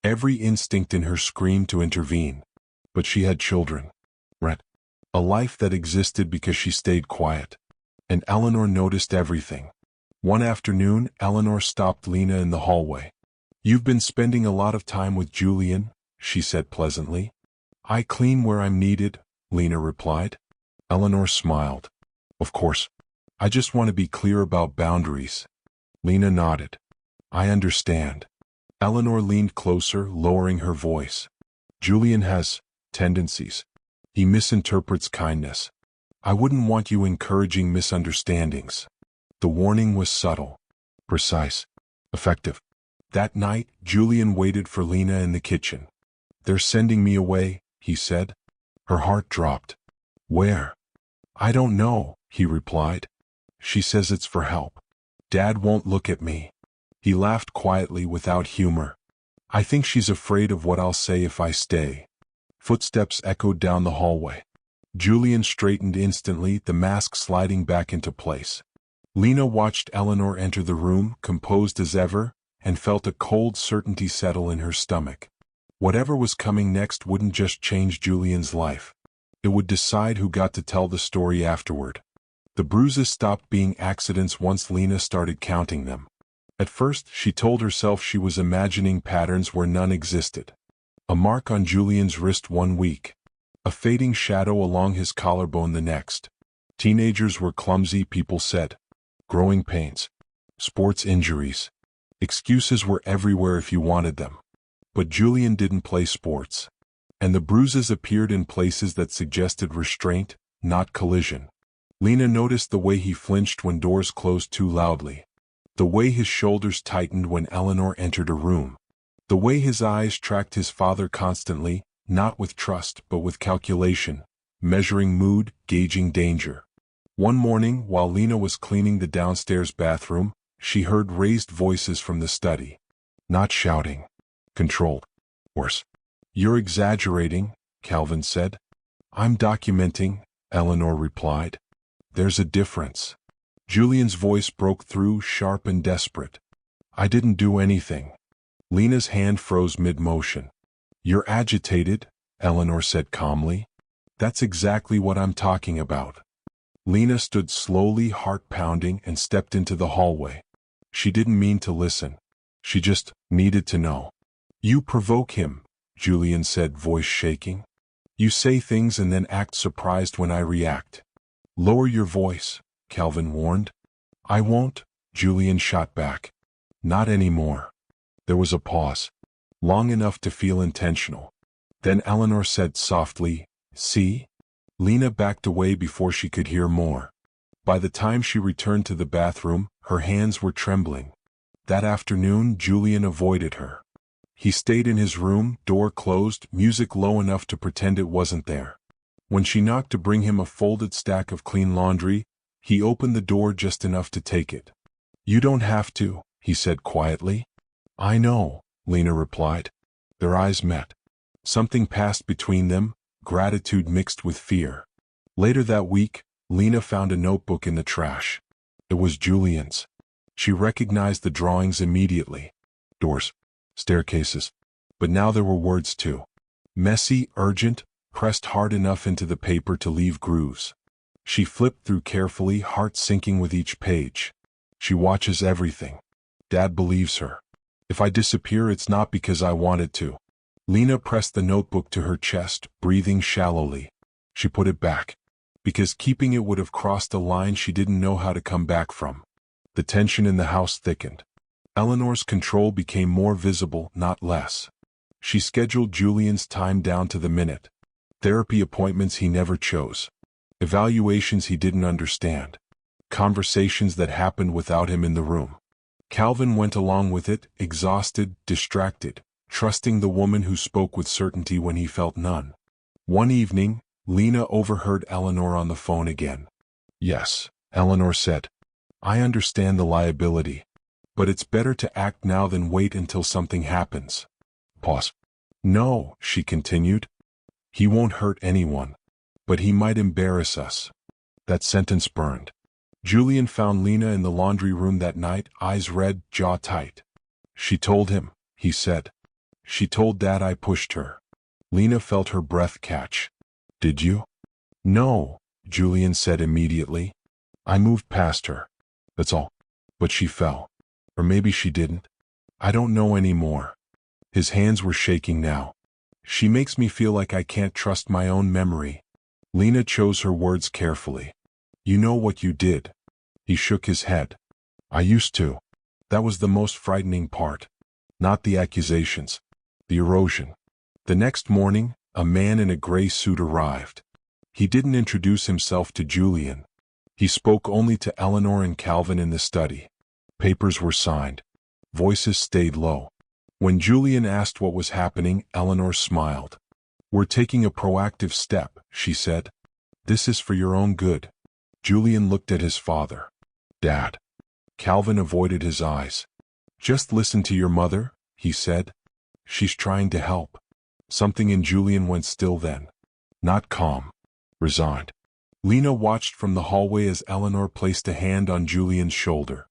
[SPEAKER 1] Every instinct in her screamed to intervene. But she had children. Right. A life that existed because she stayed quiet. And Eleanor noticed everything. One afternoon, Eleanor stopped Lena in the hallway. "You've been spending a lot of time with Julian," she said pleasantly. "I clean where I'm needed," Lena replied. Eleanor smiled. "Of course. I just want to be clear about boundaries." Lena nodded. "I understand." Eleanor leaned closer, lowering her voice. "Julian has tendencies. He misinterprets kindness. I wouldn't want you encouraging misunderstandings. The warning was subtle, precise, effective. That night, Julian waited for Lena in the kitchen. They're sending me away, he said. Her heart dropped. Where? I don't know, he replied. She says it's for help. Dad won't look at me. He laughed quietly without humor. I think she's afraid of what I'll say if I stay. Footsteps echoed down the hallway. Julian straightened instantly, the mask sliding back into place. Lena watched Eleanor enter the room, composed as ever, and felt a cold certainty settle in her stomach. Whatever was coming next wouldn't just change Julian's life. It would decide who got to tell the story afterward. The bruises stopped being accidents once Lena started counting them. At first, she told herself she was imagining patterns where none existed. A mark on Julian's wrist 1 week. A fading shadow along his collarbone the next. Teenagers were clumsy, people said. Growing pains. Sports injuries. Excuses were everywhere if you wanted them. But Julian didn't play sports. And the bruises appeared in places that suggested restraint, not collision. Lena noticed the way he flinched when doors closed too loudly. The way his shoulders tightened when Eleanor entered a room. The way his eyes tracked his father constantly, not with trust but with calculation, measuring mood, gauging danger. One morning, while Lena was cleaning the downstairs bathroom, she heard raised voices from the study. Not shouting. Controlled. Worse. You're exaggerating, Calvin said. I'm documenting, Eleanor replied. There's a difference. Julian's voice broke through, sharp and desperate. I didn't do anything. Lena's hand froze mid-motion. You're agitated, Eleanor said calmly. That's exactly what I'm talking about. Lena stood slowly, heart pounding, and stepped into the hallway. She didn't mean to listen. She just needed to know. You provoke him, Julian said, voice shaking. You say things and then act surprised when I react. Lower your voice, Calvin warned. I won't, Julian shot back. Not anymore. There was a pause, long enough to feel intentional. Then Eleanor said softly, see? Lena backed away before she could hear more. By the time she returned to the bathroom, her hands were trembling. That afternoon, Julian avoided her. He stayed in his room, door closed, music low enough to pretend it wasn't there. When she knocked to bring him a folded stack of clean laundry, he opened the door just enough to take it. You don't have to, he said quietly. I know, Lena replied. Their eyes met. Something passed between them, gratitude mixed with fear. Later that week, Lena found a notebook in the trash. It was Julian's. She recognized the drawings immediately. Doors. Staircases. But now there were words too. Messy, urgent, pressed hard enough into the paper to leave grooves. She flipped through carefully, heart sinking with each page. She watches everything. Dad believes her. If I disappear, it's not because I wanted to. Lena pressed the notebook to her chest, breathing shallowly. She put it back. Because keeping it would have crossed a line she didn't know how to come back from. The tension in the house thickened. Eleanor's control became more visible, not less. She scheduled Julian's time down to the minute. Therapy appointments he never chose. Evaluations he didn't understand. Conversations that happened without him in the room. Calvin went along with it, exhausted, distracted, trusting the woman who spoke with certainty when he felt none. One evening, Lena overheard Eleanor on the phone again. Yes, Eleanor said. I understand the liability. But it's better to act now than wait until something happens. Pause. No, she continued. He won't hurt anyone. But he might embarrass us. That sentence burned. Julian found Lena in the laundry room that night, eyes red, jaw tight. She told him, he said. She told Dad I pushed her. Lena felt her breath catch. Did you? No, Julian said immediately. I moved past her. That's all. But she fell. Or maybe she didn't. I don't know anymore. His hands were shaking now. She makes me feel like I can't trust my own memory. Lena chose her words carefully. You know what you did. He shook his head. I used to. That was the most frightening part. Not the accusations. The erosion. The next morning, A man in a gray suit arrived. He didn't introduce himself to Julian. He spoke only to Eleanor and Calvin in the study. Papers were signed. Voices stayed low. When Julian asked what was happening, Eleanor smiled. "We're taking a proactive step," she said. "This is for your own good." Julian looked at his father. "Dad." Calvin avoided his eyes. "Just listen to your mother," he said. "She's trying to help." Something in Julian went still then. Not calm. Resigned. Lena watched from the hallway as Eleanor placed a hand on Julian's shoulder.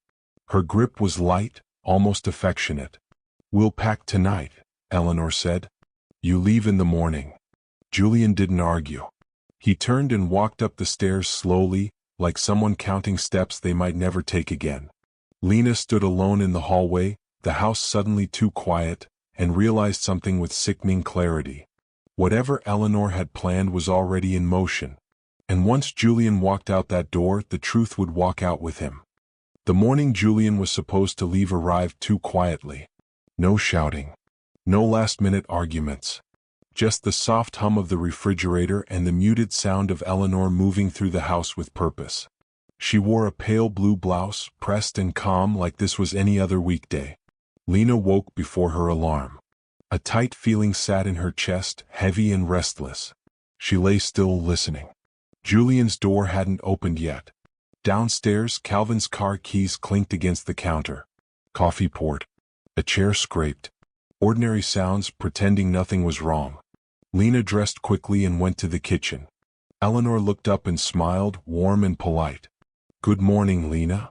[SPEAKER 1] Her grip was light, almost affectionate. "We'll pack tonight," Eleanor said. "You leave in the morning." Julian didn't argue. He turned and walked up the stairs slowly, like someone counting steps they might never take again. Lena stood alone in the hallway, the house suddenly too quiet, and realized something with sickening clarity. Whatever Eleanor had planned was already in motion. And once Julian walked out that door, the truth would walk out with him. The morning Julian was supposed to leave arrived too quietly. No shouting. No last-minute arguments. Just the soft hum of the refrigerator and the muted sound of Eleanor moving through the house with purpose. She wore a pale blue blouse, pressed and calm like this was any other weekday. Lena woke before her alarm. A tight feeling sat in her chest, heavy and restless. She lay still, listening. Julian's door hadn't opened yet. Downstairs, Calvin's car keys clinked against the counter. Coffee poured. A chair scraped. Ordinary sounds, pretending nothing was wrong. Lena dressed quickly and went to the kitchen. Eleanor looked up and smiled, warm and polite. "Good morning, Lena."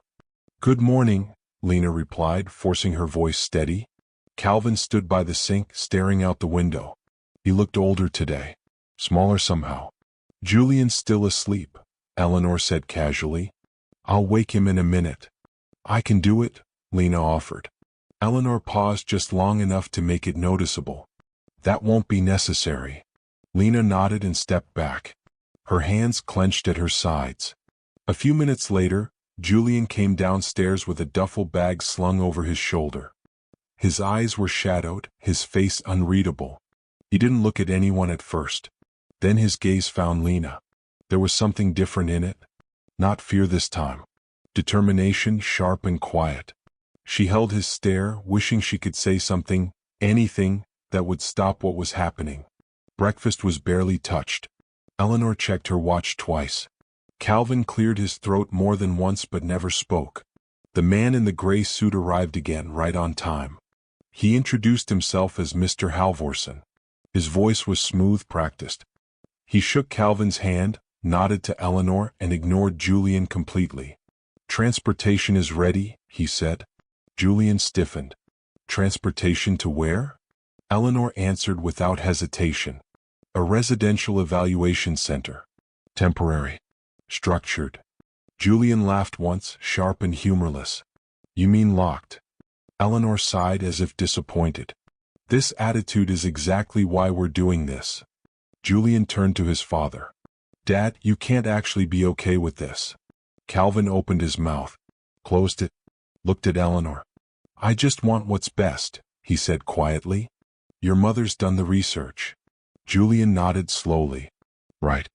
[SPEAKER 1] "Good morning," Lena replied, forcing her voice steady. Calvin stood by the sink, staring out the window. He looked older today. Smaller somehow. "Julian's still asleep," Eleanor said casually. "I'll wake him in a minute." "I can do it," Lena offered. Eleanor paused just long enough to make it noticeable. "That won't be necessary." Lena nodded and stepped back. Her hands clenched at her sides. A few minutes later, Julian came downstairs with a duffel bag slung over his shoulder. His eyes were shadowed, his face unreadable. He didn't look at anyone at first. Then his gaze found Lena. There was something different in it. Not fear this time. Determination, sharp and quiet. She held his stare, wishing she could say something, anything, that would stop what was happening. Breakfast was barely touched. Eleanor checked her watch twice. Calvin cleared his throat more than once but never spoke. The man in the gray suit arrived again, right on time. He introduced himself as Mr. Halvorson. His voice was smooth, practiced. He shook Calvin's hand, nodded to Eleanor, and ignored Julian completely. "Transportation is ready," he said. Julian stiffened. "Transportation to where?" Eleanor answered without hesitation. "A residential evaluation center. Temporary. Structured." Julian laughed once, sharp and humorless. "You mean locked?" Eleanor sighed as if disappointed. "This attitude is exactly why we're doing this." Julian turned to his father. "Dad, you can't actually be okay with this." Calvin opened his mouth, closed it, looked at Eleanor. "I just want what's best," he said quietly. "Your mother's done the research." Julian nodded slowly. "Right.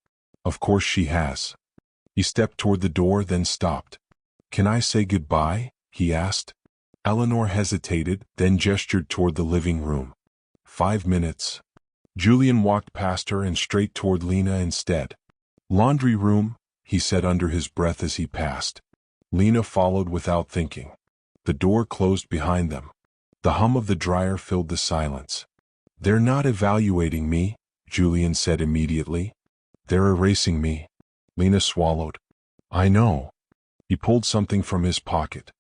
[SPEAKER 1] Of course she has." He stepped toward the door, then stopped. "Can I say goodbye?" he asked. Eleanor hesitated, then gestured toward the living room. 5 minutes. Julian walked past her and straight toward Lena instead. "Laundry room," he said under his breath as he passed. Lena followed without thinking. The door closed behind them. The hum of the dryer filled the silence. "They're not evaluating me," Julian said immediately. "They're erasing me." Lena swallowed. "I know." He pulled something from his pocket.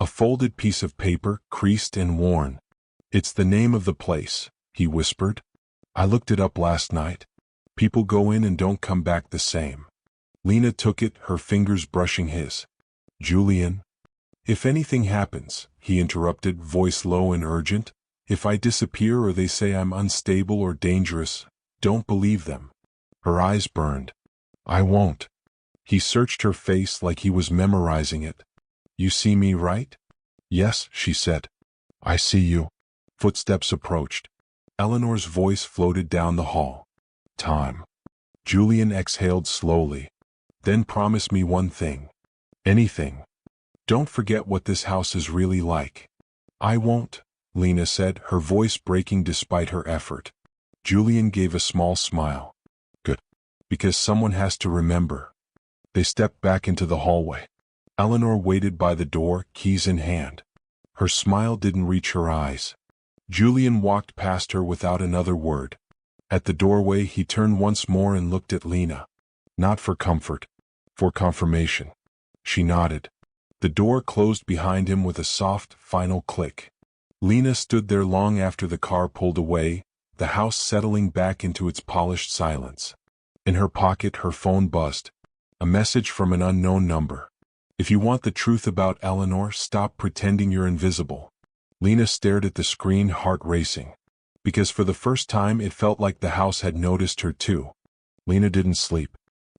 [SPEAKER 1] A folded piece of paper, creased and worn. "It's the name of the place," he whispered. "I looked it up last night. People go in and don't come back the same." Lena took it, her fingers brushing his. "Julian." "If anything happens," he interrupted, voice low and urgent, "if I disappear or they say I'm unstable or dangerous, don't believe them." Her eyes burned. "I won't." He searched her face like he was memorizing it. "You see me, right?" "Yes," she said. "I see you." Footsteps approached. Eleanor's voice floated down the hall. time. Julian exhaled slowly. Then promise me one thing. Anything. Don't forget what this house is really like. I won't, Lena said, her voice breaking despite her effort. Julian gave a small smile. Good. Because someone has to remember. They stepped back into the hallway. Eleanor waited by the door, keys in hand. Her smile didn't reach her eyes. Julian walked past her without another word. At the doorway he turned once more and looked at Lena. Not for comfort. For confirmation. She nodded. The door closed behind him with a soft, final click. Lena stood there long after the car pulled away, the house settling back into its polished silence. In her pocket her phone buzzed. A message from an unknown number. If you want the truth about Eleanor, stop pretending you're invisible. Lena stared at the screen, heart racing. Because for the first time it felt like the house had noticed her too. Lena didn't sleep.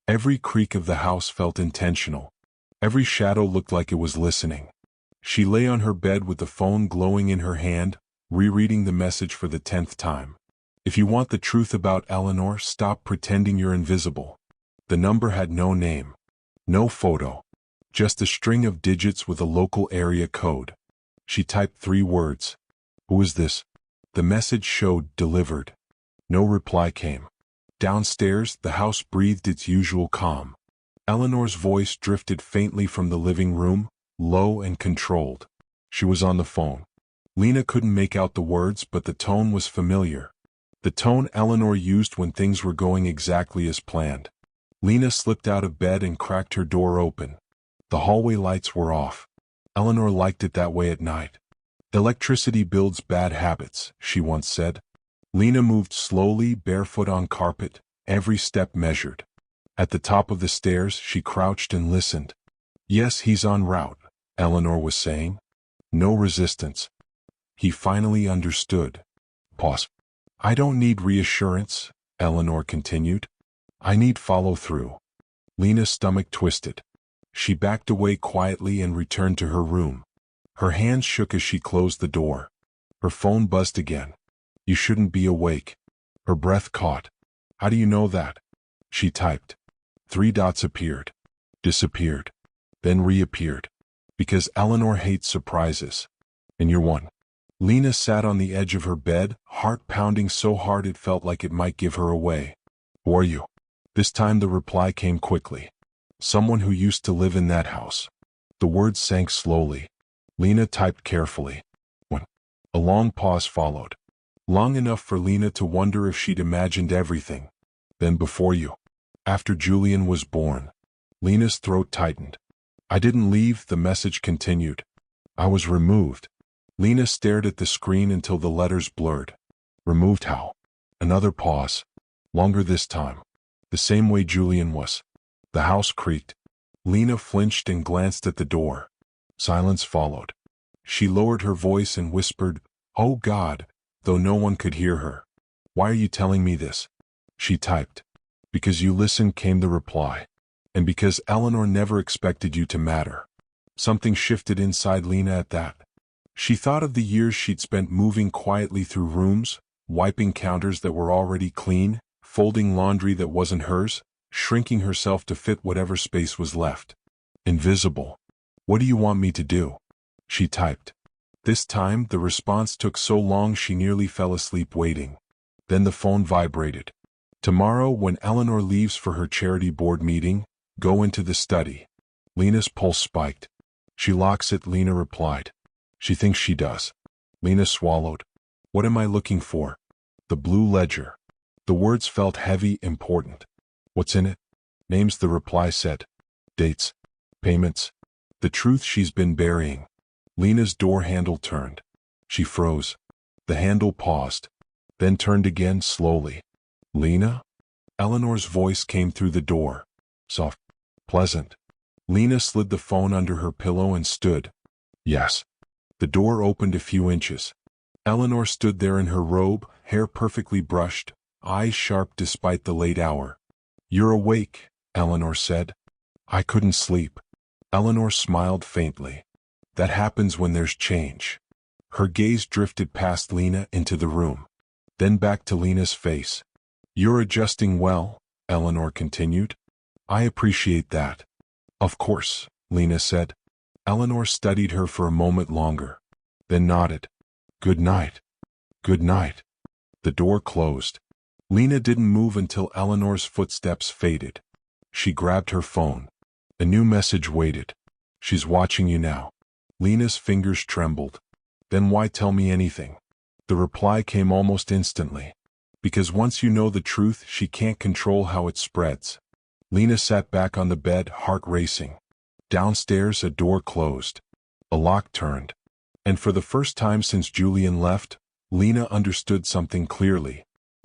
[SPEAKER 1] Every creak of the house felt intentional. Every shadow looked like it was listening. She lay on her bed with the phone glowing in her hand, rereading the message for the 10th time. If you want the truth about Eleanor, stop pretending you're invisible. The number had no name. No photo. Just a string of digits with a local area code. She typed 3 words. Who is this? The message showed delivered. No reply came. Downstairs, the house breathed its usual calm. Eleanor's voice drifted faintly from the living room, low and controlled. She was on the phone. Lena couldn't make out the words, but the tone was familiar. The tone Eleanor used when things were going exactly as planned. Lena slipped out of bed and cracked her door open. The hallway lights were off. Eleanor liked it that way at night. Electricity builds bad habits, she once said. Lena moved slowly, barefoot on carpet, every step measured. At the top of the stairs, she crouched and listened. Yes, he's en route, Eleanor was saying. No resistance. He finally understood. Pause. I don't need reassurance, Eleanor continued. I need follow-through. Lena's stomach twisted. She backed away quietly and returned to her room. Her hands shook as she closed the door. Her phone buzzed again. You shouldn't be awake. Her breath caught. How do you know that? She typed. 3 dots appeared. Disappeared. Then reappeared. Because Eleanor hates surprises. And you're one. Lena sat on the edge of her bed, heart pounding so hard it felt like it might give her away. Who are you? This time the reply came quickly. Someone who used to live in that house. The words sank slowly. Lena typed carefully. When? A long pause followed. Long enough for Lena to wonder if she'd imagined everything. Then before you. After Julian was born. Lena's throat tightened. I didn't leave, the message continued. I was removed. Lena stared at the screen until the letters blurred. Removed how? Another pause. Longer this time. The same way Julian was. The house creaked. Lena flinched and glanced at the door. Silence followed. She lowered her voice and whispered, Oh God, though no one could hear her. Why are you telling me this? She typed. Because you listened, came the reply. And because Eleanor never expected you to matter. Something shifted inside Lena at that. She thought of the years she'd spent moving quietly through rooms, wiping counters that were already clean, folding laundry that wasn't hers, shrinking herself to fit whatever space was left. Invisible. What do you want me to do? She typed. This time, the response took so long she nearly fell asleep waiting. Then the phone vibrated. Tomorrow, when Eleanor leaves for her charity board meeting, go into the study. Lena's pulse spiked. She locks it, Lena replied. She thinks she does. Lena swallowed. What am I looking for? The blue ledger. The words felt heavy, important. What's in it? Names, the reply said. Dates. Payments. The truth she's been burying. Lena's door handle turned. She froze. The handle paused. Then turned again slowly. Lena? Eleanor's voice came through the door. Soft. Pleasant. Lena slid the phone under her pillow and stood. Yes. The door opened a few inches. Eleanor stood there in her robe, hair perfectly brushed, eyes sharp despite the late hour. You're awake, Eleanor said. I couldn't sleep. Eleanor smiled faintly. That happens when there's change. Her gaze drifted past Lena into the room. Then back to Lena's face. You're adjusting well, Eleanor continued. I appreciate that. Of course, Lena said. Eleanor studied her for a moment longer, then nodded. Good night. Good night. The door closed. Lena didn't move until Eleanor's footsteps faded. She grabbed her phone. A new message waited. She's watching you now. Lena's fingers trembled. Then why tell me anything? The reply came almost instantly. Because once you know the truth, she can't control how it spreads. Lena sat back on the bed, heart racing. Downstairs, a door closed. A lock turned. And for the first time since Julian left, Lena understood something clearly.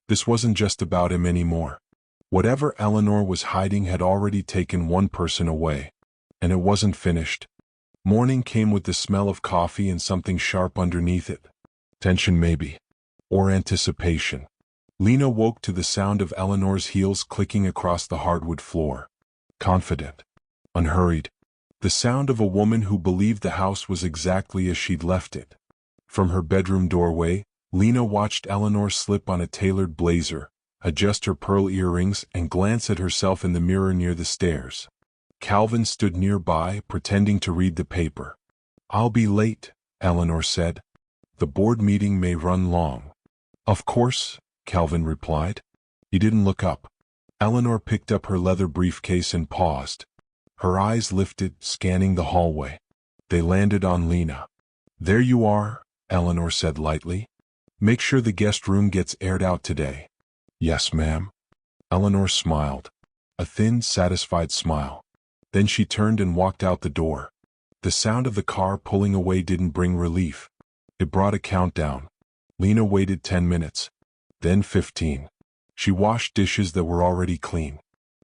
[SPEAKER 1] This wasn't just about him anymore. Whatever Eleanor was hiding had already taken one person away. And it wasn't finished. Morning came with the smell of coffee and something sharp underneath it. Tension maybe. Or anticipation. Lena woke to the sound of Eleanor's heels clicking across the hardwood floor. Confident. Unhurried. The sound of a woman who believed the house was exactly as she'd left it. From her bedroom doorway, Lena watched Eleanor slip on a tailored blazer, adjust her pearl earrings, and glance at herself in the mirror near the stairs. Calvin stood nearby, pretending to read the paper. I'll be late, Eleanor said. The board meeting may run long. Of course, Calvin replied. He didn't look up. Eleanor picked up her leather briefcase and paused. Her eyes lifted, scanning the hallway. They landed on Lena. There you are, Eleanor said lightly. Make sure the guest room gets aired out today. Yes, ma'am. Eleanor smiled. A thin, satisfied smile. Then she turned and walked out the door. The sound of the car pulling away didn't bring relief. It brought a countdown. Lena waited 10 minutes. Then 15. She washed dishes that were already clean.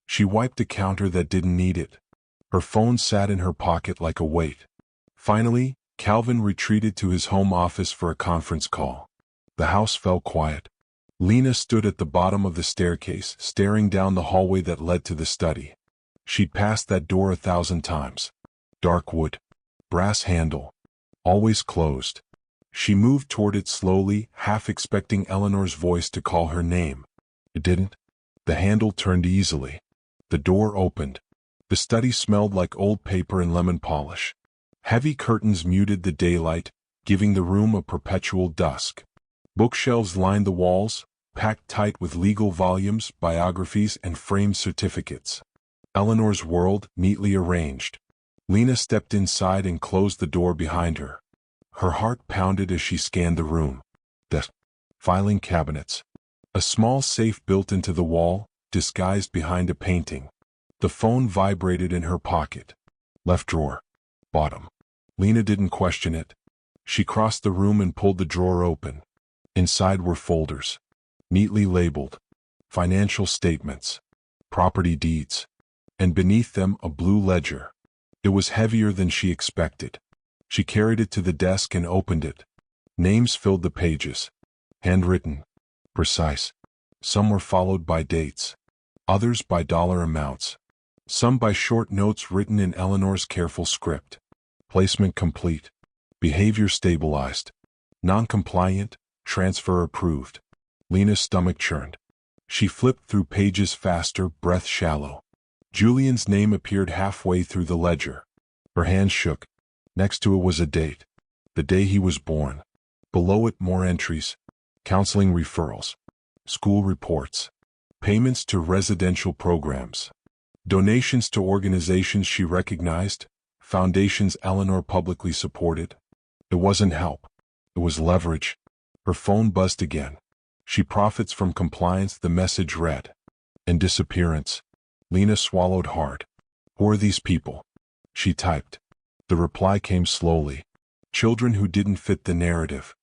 [SPEAKER 1] She wiped a counter that didn't need it. Her phone sat in her pocket like a weight. Finally, Calvin retreated to his home office for a conference call. The house fell quiet. Lena stood at the bottom of the staircase, staring down the hallway that led to the study. She'd passed that door 1,000 times. Dark wood. Brass handle. Always closed. She moved toward it slowly, half expecting Eleanor's voice to call her name. It didn't. The handle turned easily. The door opened. The study smelled like old paper and lemon polish. Heavy curtains muted the daylight, giving the room a perpetual dusk. Bookshelves lined the walls, packed tight with legal volumes, biographies, and framed certificates. Eleanor's world, neatly arranged. Lena stepped inside and closed the door behind her. Her heart pounded as she scanned the room. Desk, filing cabinets. A small safe built into the wall, disguised behind a painting. The phone vibrated in her pocket. Left drawer. Bottom. Lena didn't question it. She crossed the room and pulled the drawer open. Inside were folders. Neatly labeled. Financial statements. Property deeds. And beneath them a blue ledger. It was heavier than she expected. She carried it to the desk and opened it. Names filled the pages. Handwritten. Precise. Some were followed by dates. Others by dollar amounts. Some by short notes written in Eleanor's careful script. Placement complete. Behavior stabilized. Non-compliant. Transfer approved. Lena's stomach churned. She flipped through pages faster, breath shallow. Julian's name appeared halfway through the ledger. Her hand shook. Next to it was a date. The day he was born. Below it, more entries. Counseling referrals. School reports. Payments to residential programs. Donations to organizations she recognized. Foundations Eleanor publicly supported. It wasn't help. It was leverage. Her phone buzzed again. She profits from compliance, the message read. And disappearance. Lena swallowed hard. Who are these people? She typed. The reply came slowly. Children who didn't fit the narrative.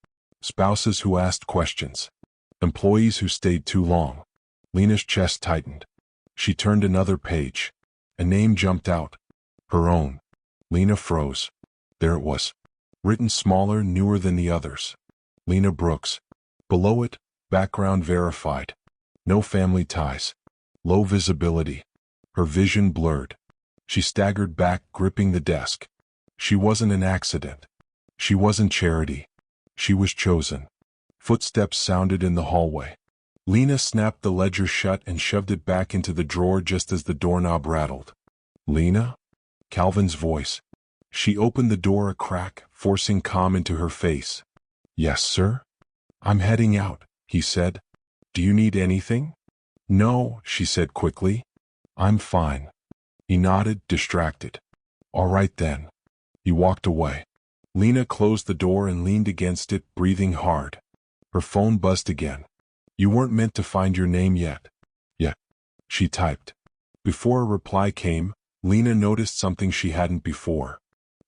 [SPEAKER 1] Spouses who asked questions. Employees who stayed too long. Lena's chest tightened. She turned another page. A name jumped out. Her own. Lena froze. There it was. Written smaller, newer than the others. Lena Brooks. Below it, background verified. No family ties. Low visibility. Her vision blurred. She staggered back, gripping the desk. She wasn't an accident. She wasn't charity. She was chosen. Footsteps sounded in the hallway. Lena snapped the ledger shut and shoved it back into the drawer just as the doorknob rattled. "Lena?" Calvin's voice. She opened the door a crack, forcing calm into her face. "Yes, sir?" "I'm heading out," he said. "Do you need anything?" "No," she said quickly. "I'm fine." He nodded, distracted. "All right then." He walked away. Lena closed the door and leaned against it, breathing hard. Her phone buzzed again. "You weren't meant to find your name yet." "Yet," she typed. Before a reply came, Lena noticed something she hadn't before.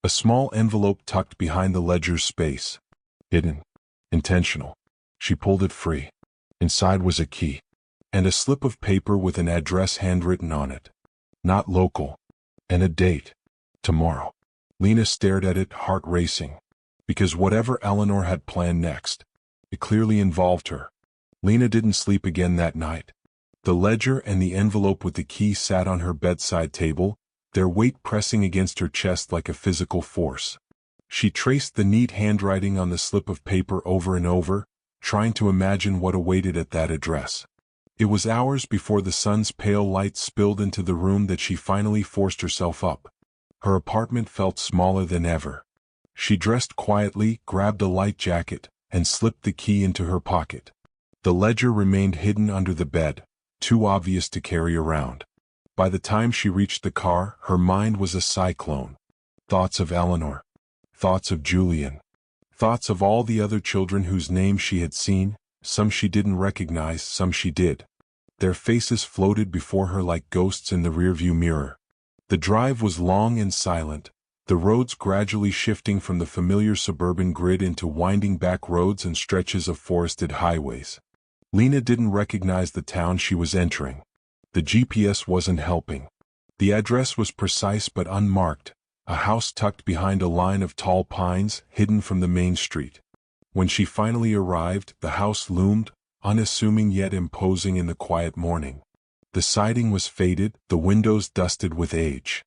[SPEAKER 1] A small envelope tucked behind the ledger's space. Hidden. Intentional. She pulled it free. Inside was a key. And a slip of paper with an address handwritten on it. Not local. And a date. Tomorrow. Lena stared at it, heart racing. Because whatever Eleanor had planned next, it clearly involved her. Lena didn't sleep again that night. The ledger and the envelope with the key sat on her bedside table, their weight pressing against her chest like a physical force. She traced the neat handwriting on the slip of paper over and over, trying to imagine what awaited at that address. It was hours before the sun's pale light spilled into the room that she finally forced herself up. Her apartment felt smaller than ever. She dressed quietly, grabbed a light jacket, and slipped the key into her pocket. The ledger remained hidden under the bed, too obvious to carry around. By the time she reached the car, her mind was a cyclone. Thoughts of Eleanor. Thoughts of Julian. Thoughts of all the other children whose names she had seen, some she didn't recognize, some she did. Their faces floated before her like ghosts in the rearview mirror. The drive was long and silent, the roads gradually shifting from the familiar suburban grid into winding back roads and stretches of forested highways. Lena didn't recognize the town she was entering. The GPS wasn't helping. The address was precise but unmarked, a house tucked behind a line of tall pines, hidden from the main street. When she finally arrived, the house loomed, unassuming yet imposing in the quiet morning. The siding was faded, the windows dusted with age.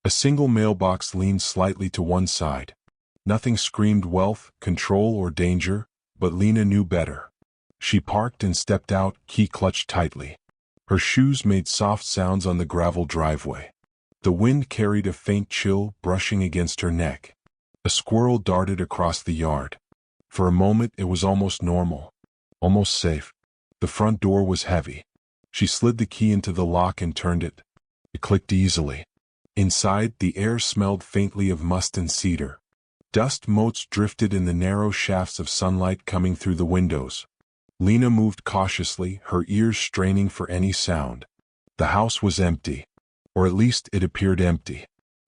[SPEAKER 1] A single mailbox leaned slightly to one side. Nothing screamed wealth, control, or danger, but Lena knew better. She parked and stepped out, key clutched tightly. Her shoes made soft sounds on the gravel driveway. The wind carried a faint chill, brushing against her neck. A squirrel darted across the yard. For a moment it was almost normal. Almost safe. The front door was heavy. She slid the key into the lock and turned it. It clicked easily. Inside, the air smelled faintly of must and cedar. Dust motes drifted in the narrow shafts of sunlight coming through the windows. Lena moved cautiously, her ears straining for any sound. The house was empty. Or at least it appeared empty.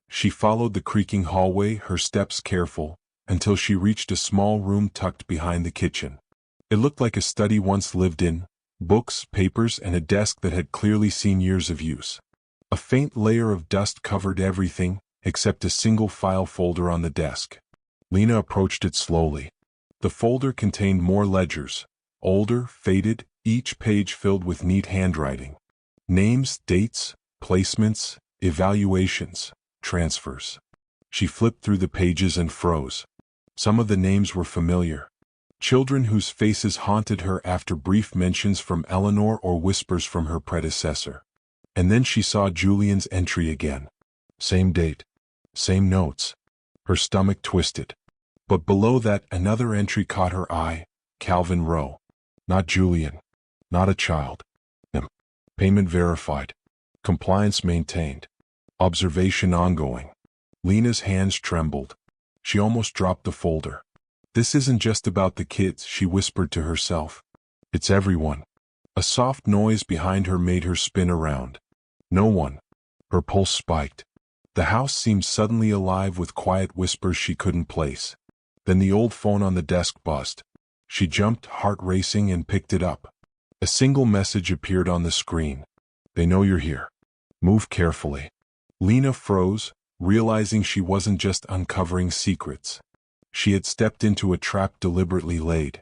[SPEAKER 1] She followed the creaking hallway, her steps careful, until she reached a small room tucked behind the kitchen. It looked like a study once lived in, books, papers, and a desk that had clearly seen years of use. A faint layer of dust covered everything, except a single file folder on the desk. Lena approached it slowly. The folder contained more ledgers, older, faded, each page filled with neat handwriting. Names, dates, placements, evaluations, transfers. She flipped through the pages and froze. Some of the names were familiar. Children whose faces haunted her after brief mentions from Eleanor or whispers from her predecessor. And then she saw Julian's entry again. Same date. Same notes. Her stomach twisted. But below that, another entry caught her eye. Calvin Rowe. Not Julian. Not a child. Payment verified. Compliance maintained. Observation ongoing. Lena's hands trembled. She almost dropped the folder. This isn't just about the kids, she whispered to herself. It's everyone. A soft noise behind her made her spin around. No one. Her pulse spiked. The house seemed suddenly alive with quiet whispers she couldn't place. Then the old phone on the desk buzzed. She jumped, heart racing, and picked it up. A single message appeared on the screen. They know you're here. Move carefully. Lena froze, realizing she wasn't just uncovering secrets. She had stepped into a trap deliberately laid.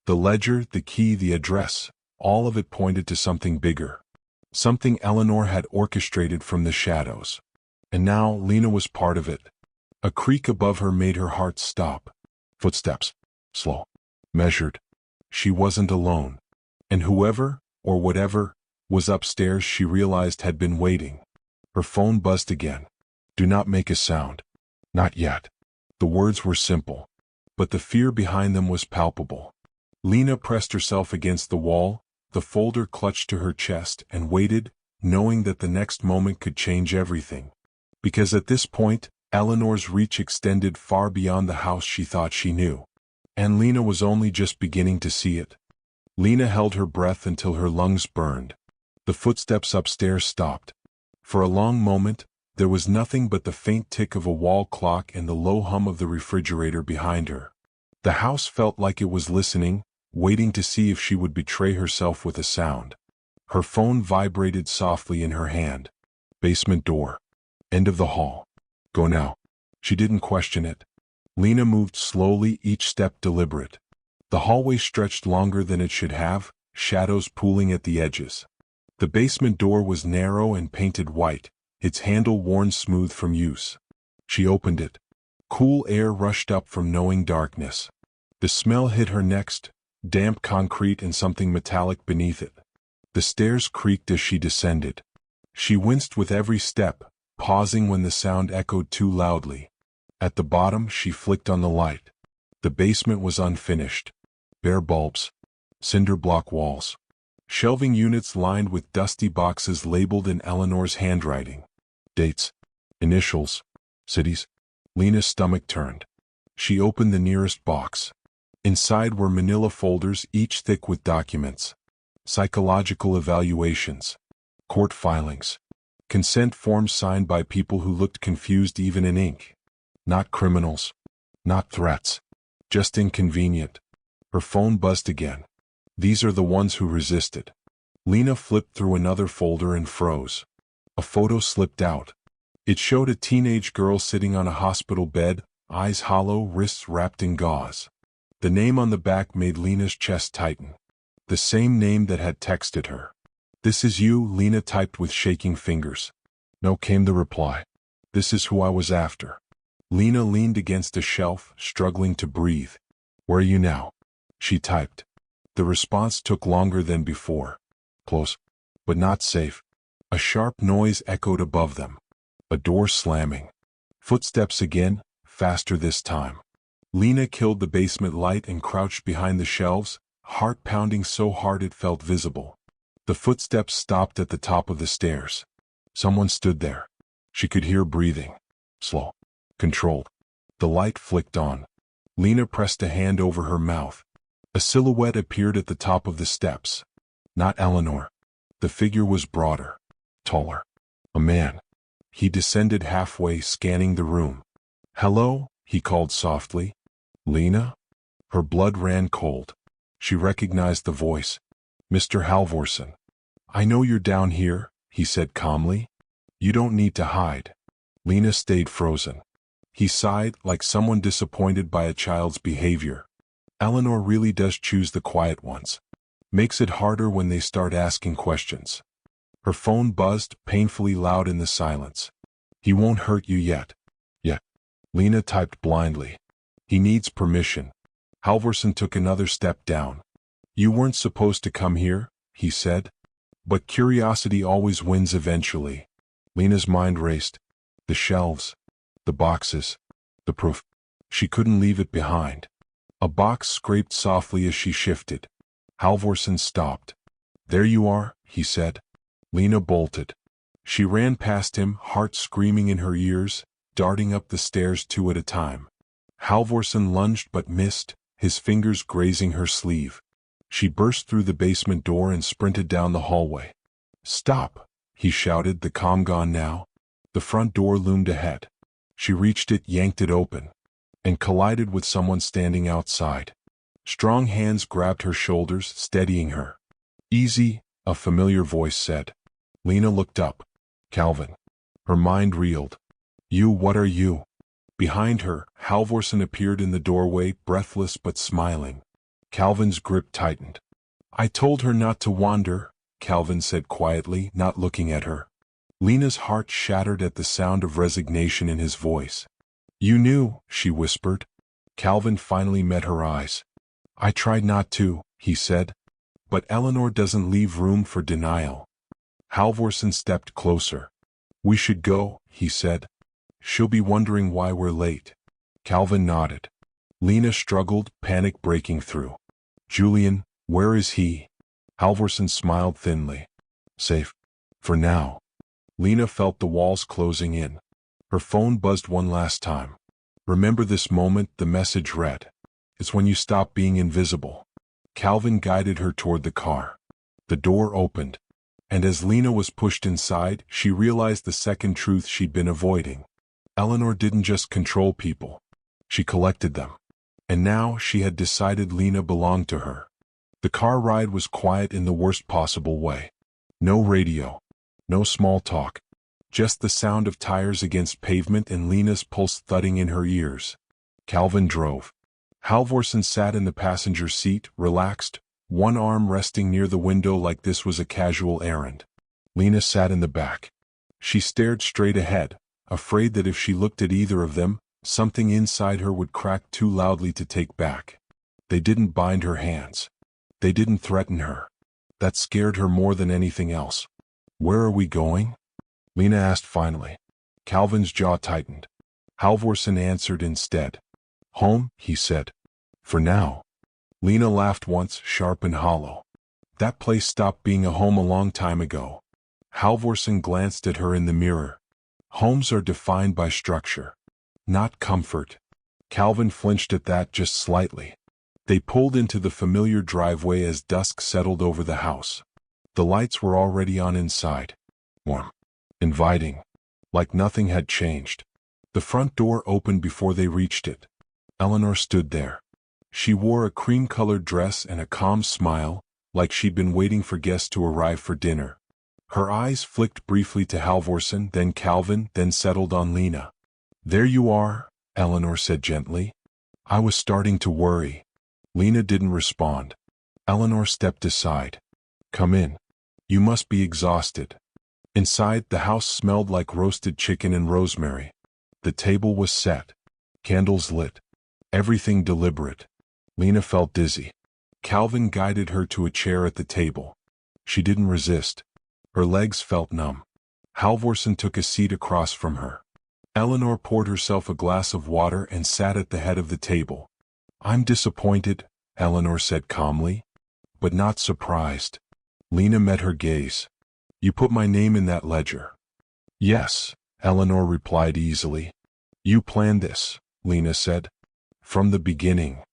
[SPEAKER 1] The ledger, the key, the address, all of it pointed to something bigger. Something Eleanor had orchestrated from the shadows. And now Lena was part of it. A creak above her made her heart stop. Footsteps. Slow. Measured. She wasn't alone. And whoever, or whatever, was upstairs, she realized had been waiting. Her phone buzzed again. "Do not make a sound. Not yet." The words were simple, but the fear behind them was palpable. Lena pressed herself against the wall, the folder clutched to her chest, and waited, knowing that the next moment could change everything. Because at this point, Eleanor's reach extended far beyond the house she thought she knew. And Lena was only just beginning to see it. Lena held her breath until her lungs burned. The footsteps upstairs stopped. For a long moment, there was nothing but the faint tick of a wall clock and the low hum of the refrigerator behind her. The house felt like it was listening, waiting to see if she would betray herself with a sound. Her phone vibrated softly in her hand. Basement door. End of the hall. Go now. She didn't question it. Lena moved slowly, each step deliberate. The hallway stretched longer than it should have, shadows pooling at the edges. The basement door was narrow and painted white, its handle worn smooth from use. She opened it. Cool air rushed up from knowing darkness. The smell hit her next, damp concrete and something metallic beneath it. The stairs creaked as she descended. She winced with every step, pausing when the sound echoed too loudly. At the bottom, she flicked on the light. The basement was unfinished. Bare bulbs. Cinder block walls. Shelving units lined with dusty boxes labeled in Eleanor's handwriting. Dates. Initials. Cities. Lena's stomach turned. She opened the nearest box. Inside were manila folders, each thick with documents. Psychological evaluations. Court filings. Consent forms signed by people who looked confused even in ink. Not criminals. Not threats. Just inconvenient. Her phone buzzed again. These are the ones who resisted. Lena flipped through another folder and froze. A photo slipped out. It showed a teenage girl sitting on a hospital bed, eyes hollow, wrists wrapped in gauze. The name on the back made Lena's chest tighten. The same name that had texted her. "This is you," Lena typed with shaking fingers. "No," came the reply. "This is who I was after." Lena leaned against a shelf, struggling to breathe. "Where are you now?" she typed. The response took longer than before. "Close, but not safe." A sharp noise echoed above them. A door slamming. Footsteps again, faster this time. Lena killed the basement light and crouched behind the shelves, heart pounding so hard it felt visible. The footsteps stopped at the top of the stairs. Someone stood there. She could hear breathing. Slow. Controlled. The light flicked on. Lena pressed a hand over her mouth. A silhouette appeared at the top of the steps. Not Eleanor. The figure was broader. Taller. A man. He descended halfway, scanning the room. "Hello," he called softly. "Lena?" Her blood ran cold. She recognized the voice. "Mr. Halvorsen." "I know you're down here," he said calmly. "You don't need to hide." Lena stayed frozen. He sighed, like someone disappointed by a child's behavior. Eleanor really does choose the quiet ones. Makes it harder when they start asking questions. Her phone buzzed, painfully loud in the silence. "He won't hurt you yet." "Yet." Lena typed blindly. "He needs permission." Halvorsen took another step down. "You weren't supposed to come here," he said. "But curiosity always wins eventually." Lena's mind raced. The shelves. The boxes. The proof. She couldn't leave it behind. A box scraped softly as she shifted. Halvorsen stopped. "There you are," he said. Lena bolted. She ran past him, heart screaming in her ears, darting up the stairs 2 at a time. Halvorsen lunged but missed, his fingers grazing her sleeve. She burst through the basement door and sprinted down the hallway. "Stop!" he shouted, the calm gone now. The front door loomed ahead. She reached it, yanked it open, and collided with someone standing outside. Strong hands grabbed her shoulders, steadying her. "Easy," a familiar voice said. Lena looked up. "Calvin." Her mind reeled. "You, what are you?" Behind her, Halvorsen appeared in the doorway, breathless but smiling. Calvin's grip tightened. "I told her not to wander," Calvin said quietly, not looking at her. Lena's heart shattered at the sound of resignation in his voice. "You knew," she whispered. Calvin finally met her eyes. "I tried not to," he said. But Eleanor doesn't leave room for denial. Halvorsen stepped closer. We should go, he said. She'll be wondering why we're late. Calvin nodded. Lena struggled, panic breaking through. Julian, where is he? Halvorsen smiled thinly. Safe. For now. Lena felt the walls closing in. Her phone buzzed one last time. Remember this moment, the message read. It's when you stop being invisible. Calvin guided her toward the car. The door opened. And as Lena was pushed inside, she realized the second truth she'd been avoiding. Eleanor didn't just control people. She collected them. And now she had decided Lena belonged to her. The car ride was quiet in the worst possible way. No radio. No small talk. Just the sound of tires against pavement and Lena's pulse thudding in her ears. Calvin drove. Halvorsen sat in the passenger seat, relaxed, one arm resting near the window like this was a casual errand. Lena sat in the back. She stared straight ahead, afraid that if she looked at either of them, something inside her would crack too loudly to take back. They didn't bind her hands. They didn't threaten her. That scared her more than anything else. Where are we going? Lena asked finally. Calvin's jaw tightened. Halvorsen answered instead. Home, he said. For now. Lena laughed once, sharp and hollow. That place stopped being a home a long time ago. Halvorsen glanced at her in the mirror. Homes are defined by structure, not comfort. Calvin flinched at that just slightly. They pulled into the familiar driveway as dusk settled over the house. The lights were already on inside. Warm. Inviting. Like nothing had changed. The front door opened before they reached it. Eleanor stood there. She wore a cream-colored dress and a calm smile, like she'd been waiting for guests to arrive for dinner. Her eyes flicked briefly to Halvorsen, then Calvin, then settled on Lena. There you are, Eleanor said gently. I was starting to worry. Lena didn't respond. Eleanor stepped aside. Come in. You must be exhausted. Inside, the house smelled like roasted chicken and rosemary. The table was set. Candles lit. Everything deliberate. Lena felt dizzy. Calvin guided her to a chair at the table. She didn't resist. Her legs felt numb. Halvorsen took a seat across from her. Eleanor poured herself a glass of water and sat at the head of the table. I'm disappointed, Eleanor said calmly, but not surprised. Lena met her gaze. You put my name in that ledger. Yes, Eleanor replied easily. You planned this, Lena said. From the beginning.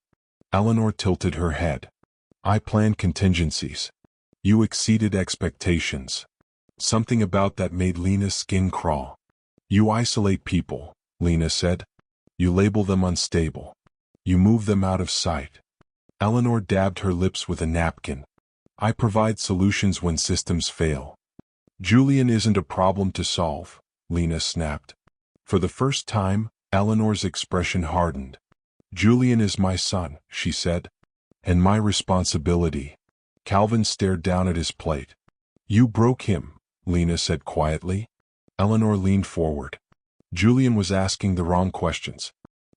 [SPEAKER 1] Eleanor tilted her head. I planned contingencies. You exceeded expectations. Something about that made Lena's skin crawl. You isolate people, Lena said. You label them unstable. You move them out of sight. Eleanor dabbed her lips with a napkin. I provide solutions when systems fail. Julian isn't a problem to solve, Lena snapped. For the first time, Eleanor's expression hardened. Julian is my son, she said. And my responsibility. Calvin stared down at his plate. You broke him, Lena said quietly. Eleanor leaned forward. Julian was asking the wrong questions.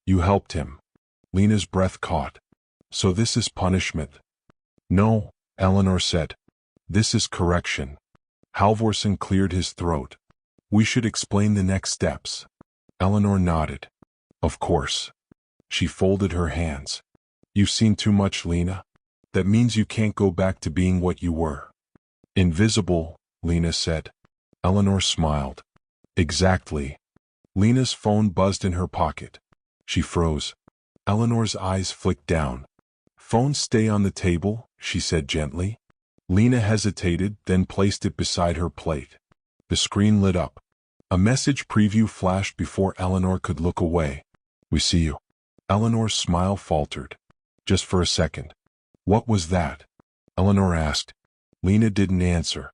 [SPEAKER 1] You helped him. Lena's breath caught. So this is punishment? No, Eleanor said. This is correction. Halvorsen cleared his throat. We should explain the next steps. Eleanor nodded. Of course. She folded her hands. You've seen too much, Lena. That means you can't go back to being what you were. Invisible, Lena said. Eleanor smiled. Exactly. Lena's phone buzzed in her pocket. She froze. Eleanor's eyes flicked down. Phone stay on the table, she said gently. Lena hesitated, then placed it beside her plate. The screen lit up. A message preview flashed before Eleanor could look away. We see you. Eleanor's smile faltered. Just for a second. What was that? Eleanor asked. Lena didn't answer.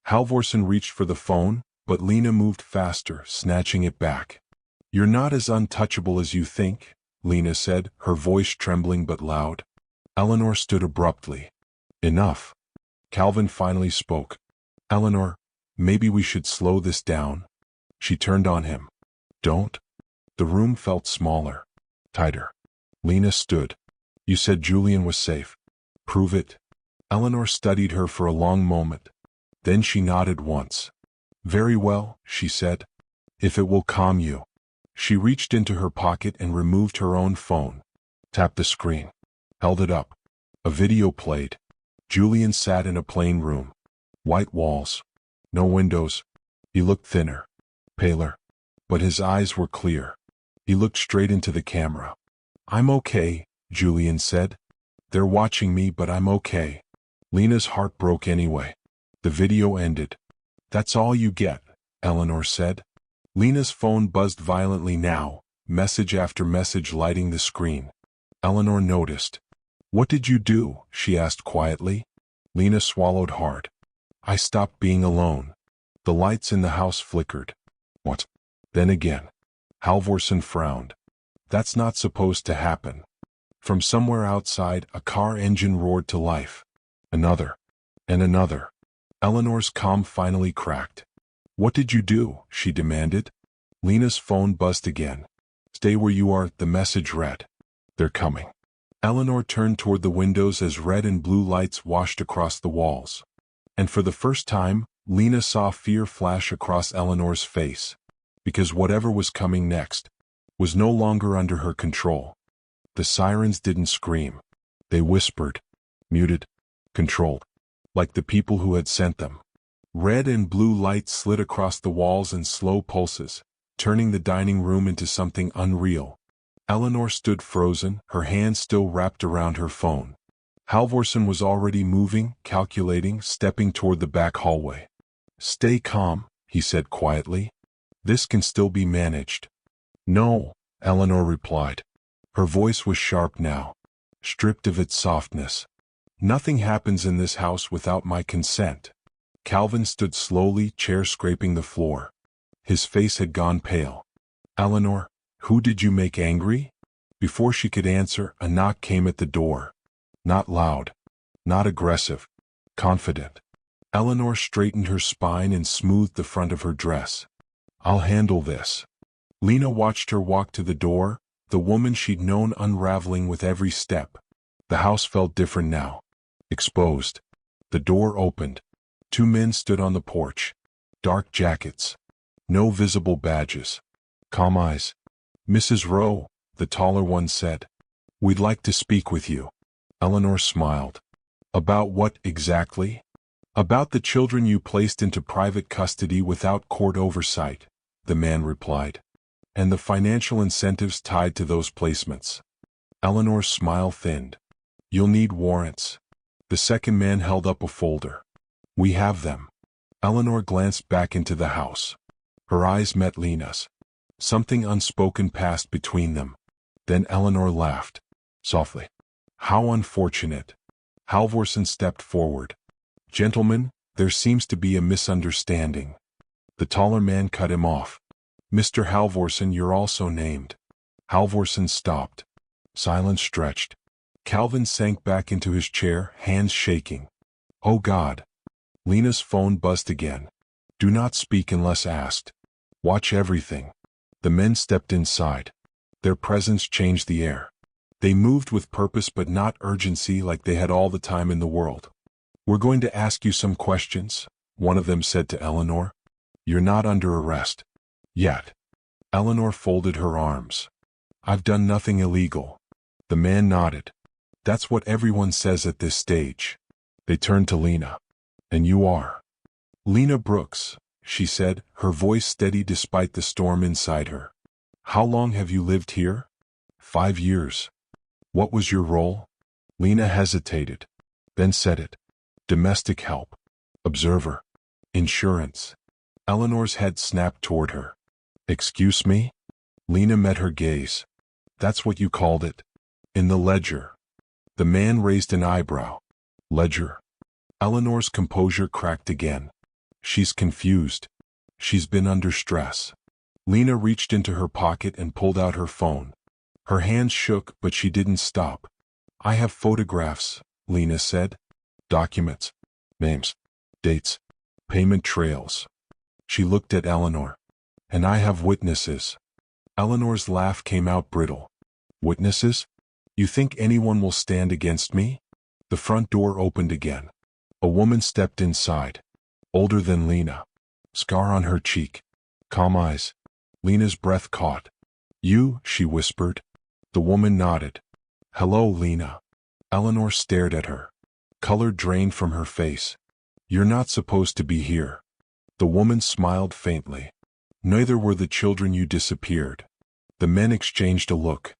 [SPEAKER 1] Halvorsen reached for the phone, but Lena moved faster, snatching it back. You're not as untouchable as you think, Lena said, her voice trembling but loud. Eleanor stood abruptly. Enough. Calvin finally spoke. Eleanor, maybe we should slow this down. She turned on him. Don't. The room felt smaller. Tighter. Lena stood. You said Julian was safe. Prove it. Eleanor studied her for a long moment. Then she nodded once. Very well, she said. If it will calm you. She reached into her pocket and removed her own phone. Tapped the screen. Held it up. A video played. Julian sat in a plain room. White walls. No windows. He looked thinner. Paler. But his eyes were clear. He looked straight into the camera. I'm okay, Julian said. They're watching me, but I'm okay. Lena's heart broke anyway. The video ended. That's all you get, Eleanor said. Lena's phone buzzed violently now, message after message lighting the screen. Eleanor noticed. What did you do? She asked quietly. Lena swallowed hard. I stopped being alone. The lights in the house flickered. What? Then again. Halvorsen frowned. That's not supposed to happen. From somewhere outside, a car engine roared to life. Another. And another. Eleanor's calm finally cracked. What did you do? She demanded. Lena's phone buzzed again. Stay where you are, the message read. They're coming. Eleanor turned toward the windows as red and blue lights washed across the walls. And for the first time, Lena saw fear flash across Eleanor's face. Because whatever was coming next was no longer under her control. The sirens didn't scream. They whispered, muted, controlled, like the people who had sent them. Red and blue lights slid across the walls in slow pulses, turning the dining room into something unreal. Eleanor stood frozen, her hands still wrapped around her phone. Halvorsen was already moving, calculating, stepping toward the back hallway. Stay calm, he said quietly. This can still be managed. No, Eleanor replied. Her voice was sharp now, stripped of its softness. Nothing happens in this house without my consent. Calvin stood slowly, chair scraping the floor. His face had gone pale. Eleanor, who did you make angry? Before she could answer, a knock came at the door. Not loud, not aggressive, confident. Eleanor straightened her spine and smoothed the front of her dress. I'll handle this. Lena watched her walk to the door, the woman she'd known unraveling with every step. The house felt different now. Exposed. The door opened. Two men stood on the porch. Dark jackets. No visible badges. Calm eyes. Mrs. Rowe, the taller one said. We'd like to speak with you. Eleanor smiled. About what exactly? About the children you placed into private custody without court oversight, the man replied. And the financial incentives tied to those placements. Eleanor's smile thinned. You'll need warrants. The second man held up a folder. We have them. Eleanor glanced back into the house. Her eyes met Lena's. Something unspoken passed between them. Then Eleanor laughed. Softly. How unfortunate. Halvorsen stepped forward. Gentlemen, there seems to be a misunderstanding. The taller man cut him off. Mr. Halvorsen, you're also named. Halvorsen stopped. Silence stretched. Calvin sank back into his chair, hands shaking. Oh God. Lena's phone buzzed again. Do not speak unless asked. Watch everything. The men stepped inside. Their presence changed the air. They moved with purpose but not urgency, like they had all the time in the world. We're going to ask you some questions, one of them said to Eleanor. You're not under arrest. Yet. Eleanor folded her arms. I've done nothing illegal. The man nodded. That's what everyone says at this stage. They turned to Lena. And you are? Lena Brooks, she said, her voice steady despite the storm inside her. How long have you lived here? 5 years. What was your role? Lena hesitated, then said it. Domestic help. Observer. Insurance. Eleanor's head snapped toward her. Excuse me? Lena met her gaze. That's what you called it. In the ledger. The man raised an eyebrow. Ledger. Eleanor's composure cracked again. She's confused. She's been under stress. Lena reached into her pocket and pulled out her phone. Her hands shook, but she didn't stop. I have photographs, Lena said. Documents. Names. Dates. Payment trails. She looked at Eleanor. And I have witnesses. Eleanor's laugh came out brittle. Witnesses? You think anyone will stand against me? The front door opened again. A woman stepped inside. Older than Lena. Scar on her cheek. Calm eyes. Lena's breath caught. "You," she whispered. The woman nodded. "Hello, Lena." Eleanor stared at her. Color drained from her face. "You're not supposed to be here." The woman smiled faintly. "Neither were the children you disappeared." The men exchanged a look.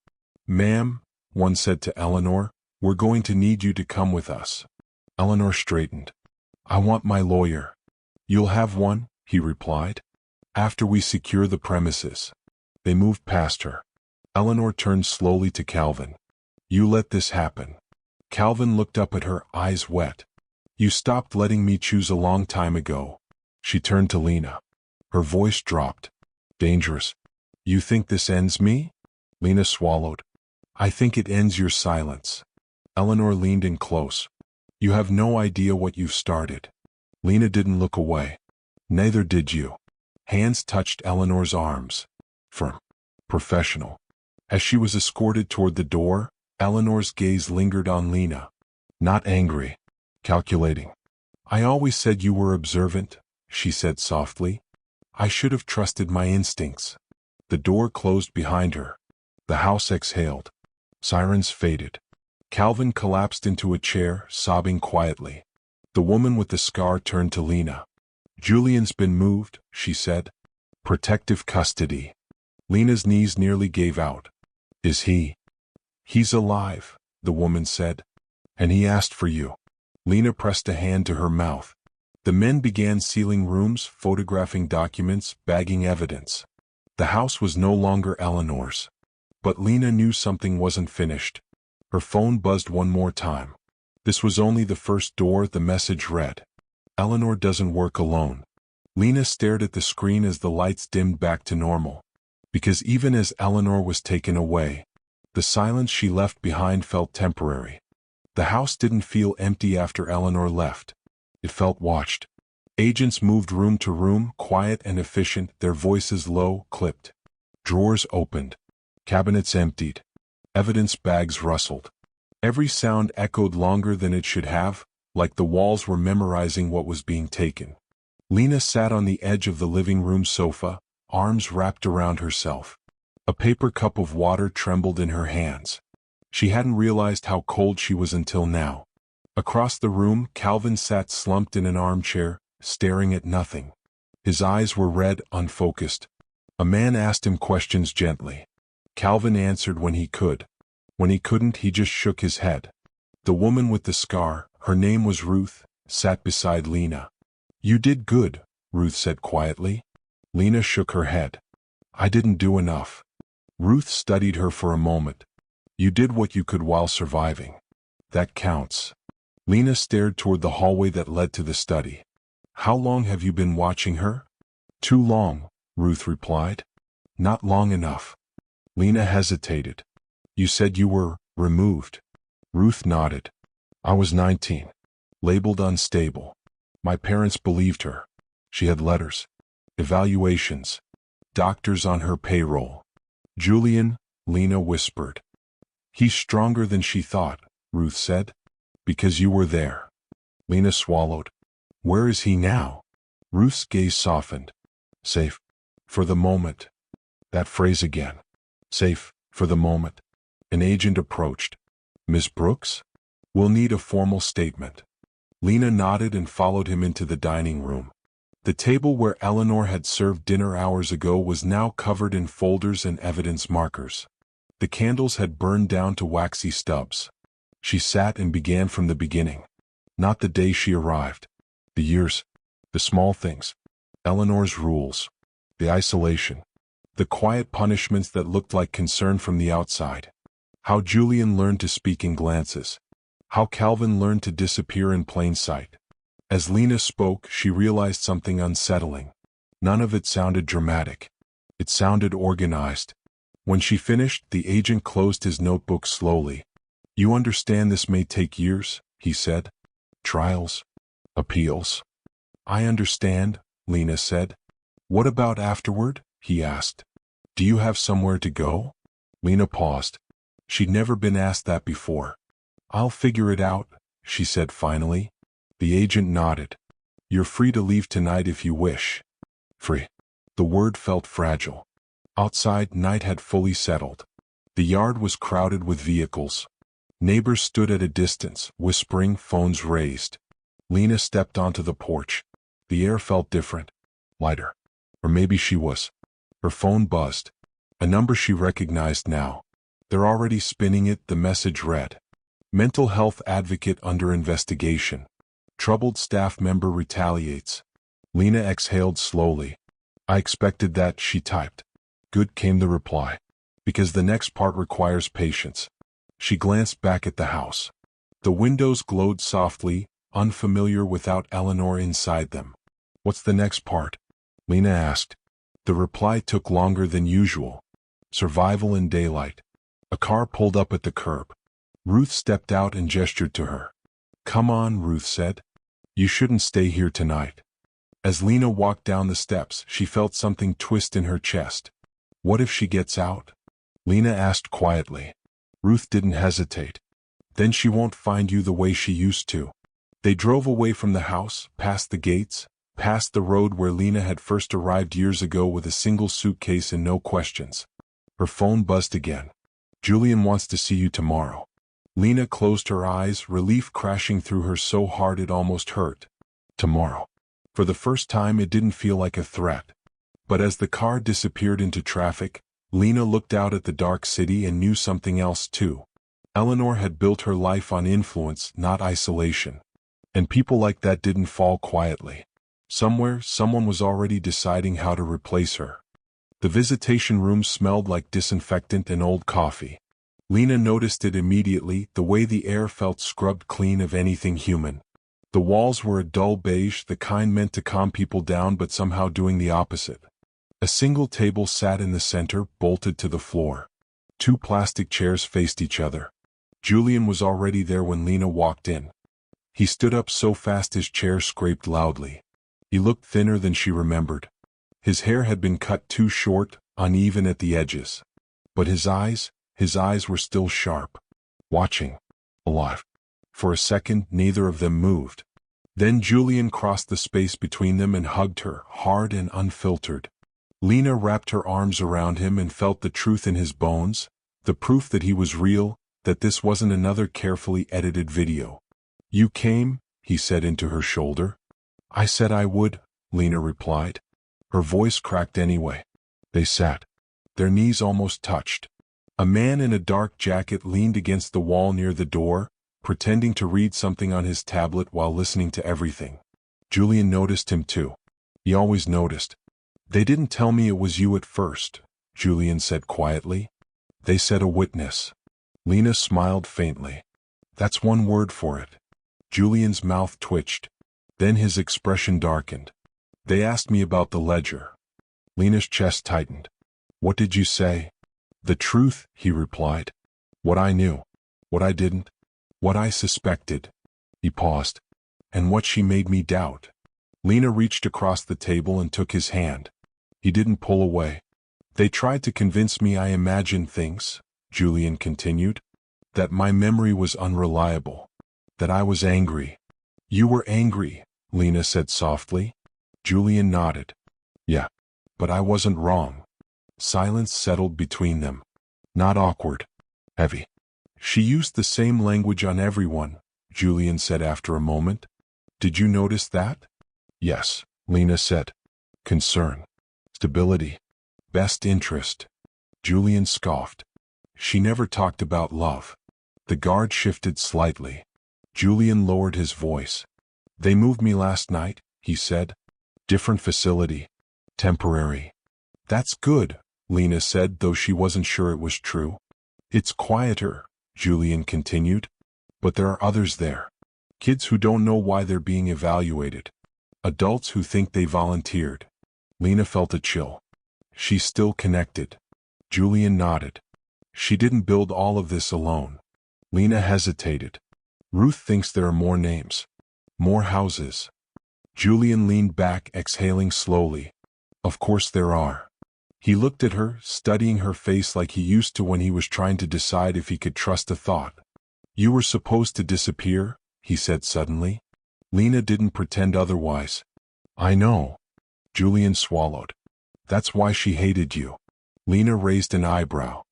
[SPEAKER 1] "Ma'am," one said to Eleanor, "we're going to need you to come with us." Eleanor straightened. "I want my lawyer." "You'll have one," he replied, "after we secure the premises." They moved past her. Eleanor turned slowly to Calvin. "You let this happen." Calvin looked up at her, eyes wet. "You stopped letting me choose a long time ago." She turned to Lena. Her voice dropped. "Dangerous. You think this ends me?" Lena swallowed. "I think it ends your silence." Eleanor leaned in close. "You have no idea what you've started." Lena didn't look away. "Neither did you." Hands touched Eleanor's arms. Firm. Professional. As she was escorted toward the door, Eleanor's gaze lingered on Lena. Not angry. Calculating. "I always said you were observant," she said softly. "I should have trusted my instincts." The door closed behind her. The house exhaled. Sirens faded. Calvin collapsed into a chair, sobbing quietly. The woman with the scar turned to Lena. "Julian's been moved," she said. "Protective custody." Lena's knees nearly gave out. "Is he?" "He's alive," the woman said. "And he asked for you." Lena pressed a hand to her mouth. The men began sealing rooms, photographing documents, bagging evidence. The house was no longer Eleanor's. But Lena knew something wasn't finished. Her phone buzzed one more time. This was only the first door, the message read. "Eleanor doesn't work alone." Lena stared at the screen as the lights dimmed back to normal. Because even as Eleanor was taken away, the silence she left behind felt temporary. The house didn't feel empty after Eleanor left. It felt watched. Agents moved room to room, quiet and efficient, their voices low, clipped. Drawers opened. Cabinets emptied. Evidence bags rustled. Every sound echoed longer than it should have, like the walls were memorizing what was being taken. Lena sat on the edge of the living room sofa, arms wrapped around herself. A paper cup of water trembled in her hands. She hadn't realized how cold she was until now. Across the room, Calvin sat slumped in an armchair, staring at nothing. His eyes were red, unfocused. A man asked him questions gently. Calvin answered when he could. When he couldn't, he just shook his head. The woman with the scar, her name was Ruth, sat beside Lena. "You did good," Ruth said quietly. Lena shook her head. "I didn't do enough." Ruth studied her for a moment. "You did what you could while surviving. That counts." Lena stared toward the hallway that led to the study. "How long have you been watching her?" "Too long," Ruth replied. "Not long enough." Lena hesitated. "You said you were removed." Ruth nodded. "I was 19. Labeled unstable. My parents believed her. She had letters. Evaluations. Doctors on her payroll." "Julian," Lena whispered. "He's stronger than she thought," Ruth said. "Because you were there." Lena swallowed. "Where is he now?" Ruth's gaze softened. "Safe. For the moment." That phrase again. "Safe, for the moment." An agent approached. "Miss Brooks? We'll need a formal statement." Lena nodded and followed him into the dining room. The table where Eleanor had served dinner hours ago was now covered in folders and evidence markers. The candles had burned down to waxy stubs. She sat and began from the beginning. Not the day she arrived. The years. The small things. Eleanor's rules. The isolation. The quiet punishments that looked like concern from the outside. How Julian learned to speak in glances. How Calvin learned to disappear in plain sight. As Lena spoke, she realized something unsettling. None of it sounded dramatic. It sounded organized. When she finished, the agent closed his notebook slowly. "You understand this may take years," he said. "Trials. Appeals." "I understand," Lena said. "What about afterward?" he asked. "Do you have somewhere to go?" Lena paused. She'd never been asked that before. "I'll figure it out," she said finally. The agent nodded. You're free to leave tonight if you wish. Free. The word felt fragile. Outside, night had fully settled. The yard was crowded with vehicles. Neighbors stood at a distance, whispering, phones raised. Lena stepped onto the porch. The air felt different. Lighter. Or maybe she was. Her phone buzzed. A number she recognized now. They're already spinning it, the message read. Mental health advocate under investigation. Troubled staff member retaliates. Lena exhaled slowly. I expected that, she typed. Good, came the reply. Because the next part requires patience. She glanced back at the house. The windows glowed softly, unfamiliar without Eleanor inside them. What's the next part? Lena asked. The reply took longer than usual. Survival in daylight. A car pulled up at the curb. Ruth stepped out and gestured to her. Come on, Ruth said. You shouldn't stay here tonight. As Lena walked down the steps, she felt something twist in her chest. What if she gets out? Lena asked quietly. Ruth didn't hesitate. Then she won't find you the way she used to. They drove away from the house, past the gates, past the road where Lena had first arrived years ago with a single suitcase and no questions. Her phone buzzed again. Julian wants to see you tomorrow. Lena closed her eyes, relief crashing through her so hard it almost hurt. Tomorrow. For the first time it didn't feel like a threat. But as the car disappeared into traffic, Lena looked out at the dark city and knew something else too. Eleanor had built her life on influence, not isolation. And people like that didn't fall quietly. Somewhere, someone was already deciding how to replace her. The visitation room smelled like disinfectant and old coffee. Lena noticed it immediately, the way the air felt scrubbed clean of anything human. The walls were a dull beige, the kind meant to calm people down but somehow doing the opposite. A single table sat in the center, bolted to the floor. 2 plastic chairs faced each other. Julian was already there when Lena walked in. He stood up so fast his chair scraped loudly. He looked thinner than she remembered. His hair had been cut too short, uneven at the edges. But his eyes were still sharp. Watching. Alive. For a second, neither of them moved. Then Julian crossed the space between them and hugged her, hard and unfiltered. Lena wrapped her arms around him and felt the truth in his bones, the proof that he was real, that this wasn't another carefully edited video. You came, he said into her shoulder. I said I would, Lena replied. Her voice cracked anyway. They sat. Their knees almost touched. A man in a dark jacket leaned against the wall near the door, pretending to read something on his tablet while listening to everything. Julian noticed him too. He always noticed. They didn't tell me it was you at first, Julian said quietly. They said a witness. Lena smiled faintly. That's one word for it. Julian's mouth twitched. Then his expression darkened. They asked me about the ledger. Lena's chest tightened. What did you say? The truth, he replied. What I knew. What I didn't. What I suspected. He paused. And what she made me doubt. Lena reached across the table and took his hand. He didn't pull away. They tried to convince me I imagined things, Julian continued. That my memory was unreliable. That I was angry. You were angry, Lena said softly. Julian nodded. Yeah. But I wasn't wrong. Silence settled between them. Not awkward. Heavy. She used the same language on everyone, Julian said after a moment. Did you notice that? Yes, Lena said. Concern. Stability. Best interest. Julian scoffed. She never talked about love. The guard shifted slightly. Julian lowered his voice. They moved me last night, he said. Different facility. Temporary. That's good, Lena said, though she wasn't sure it was true. It's quieter, Julian continued. But there are others there. Kids who don't know why they're being evaluated. Adults who think they volunteered. Lena felt a chill. She's still connected. Julian nodded. She didn't build all of this alone. Lena hesitated. Ruth thinks there are more names. More houses. Julian leaned back, exhaling slowly. Of course there are. He looked at her, studying her face like he used to when he was trying to decide if he could trust a thought. You were supposed to disappear, he said suddenly. Lena didn't pretend otherwise. I know. Julian swallowed. That's why she hated you. Lena raised an eyebrow.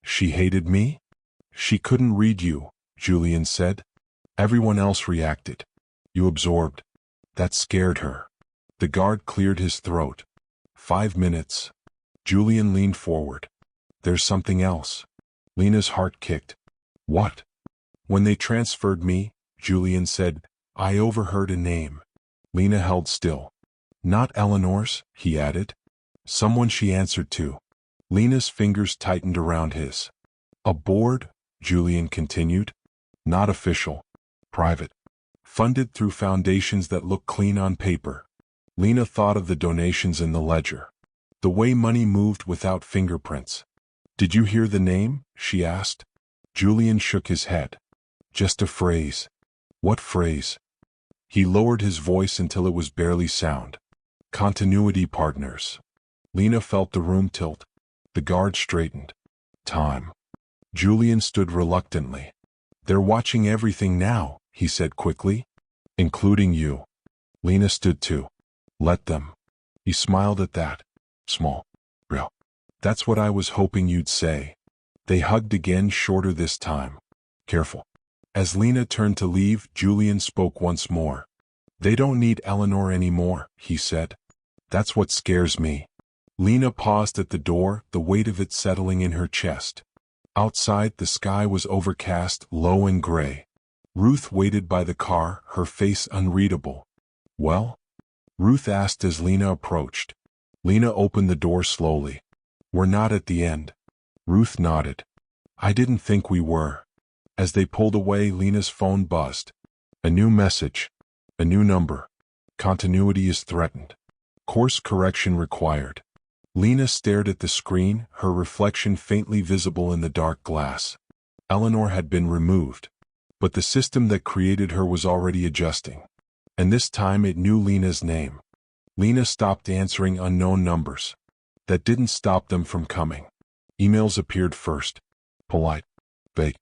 [SPEAKER 1] She hated me? She couldn't read you, Julian said. Everyone else reacted. You absorbed. That scared her. The guard cleared his throat. 5 minutes. Julian leaned forward. There's something else. Lena's heart kicked. What? When they transferred me, Julian said, I overheard a name. Lena held still. Not Eleanor's, he added. Someone she answered to. Lena's fingers tightened around his. A board, Julian continued. Not official. Private. Funded through foundations that look clean on paper. Lena thought of the donations in the ledger. The way money moved without fingerprints. Did you hear the name? She asked. Julian shook his head. Just a phrase. What phrase? He lowered his voice until it was barely sound. Continuity partners. Lena felt the room tilt. The guard straightened. Time. Julian stood reluctantly. They're watching everything now, he said quickly. Including you. Lena stood too. Let them. He smiled at that. Small. Real. That's what I was hoping you'd say. They hugged again, shorter this time. Careful. As Lena turned to leave, Julian spoke once more. They don't need Eleanor anymore, he said. That's what scares me. Lena paused at the door, the weight of it settling in her chest. Outside, the sky was overcast, low and gray. Ruth waited by the car, her face unreadable. Well? Ruth asked as Lena approached. Lena opened the door slowly. We're not at the end. Ruth nodded. I didn't think we were. As they pulled away, Lena's phone buzzed. A new message. A new number. Continuity is threatened. Course correction required. Lena stared at the screen, her reflection faintly visible in the dark glass. Eleanor had been removed. But the system that created her was already adjusting. And this time it knew Lena's name. Lena stopped answering unknown numbers. That didn't stop them from coming. Emails appeared first. Polite. Vague.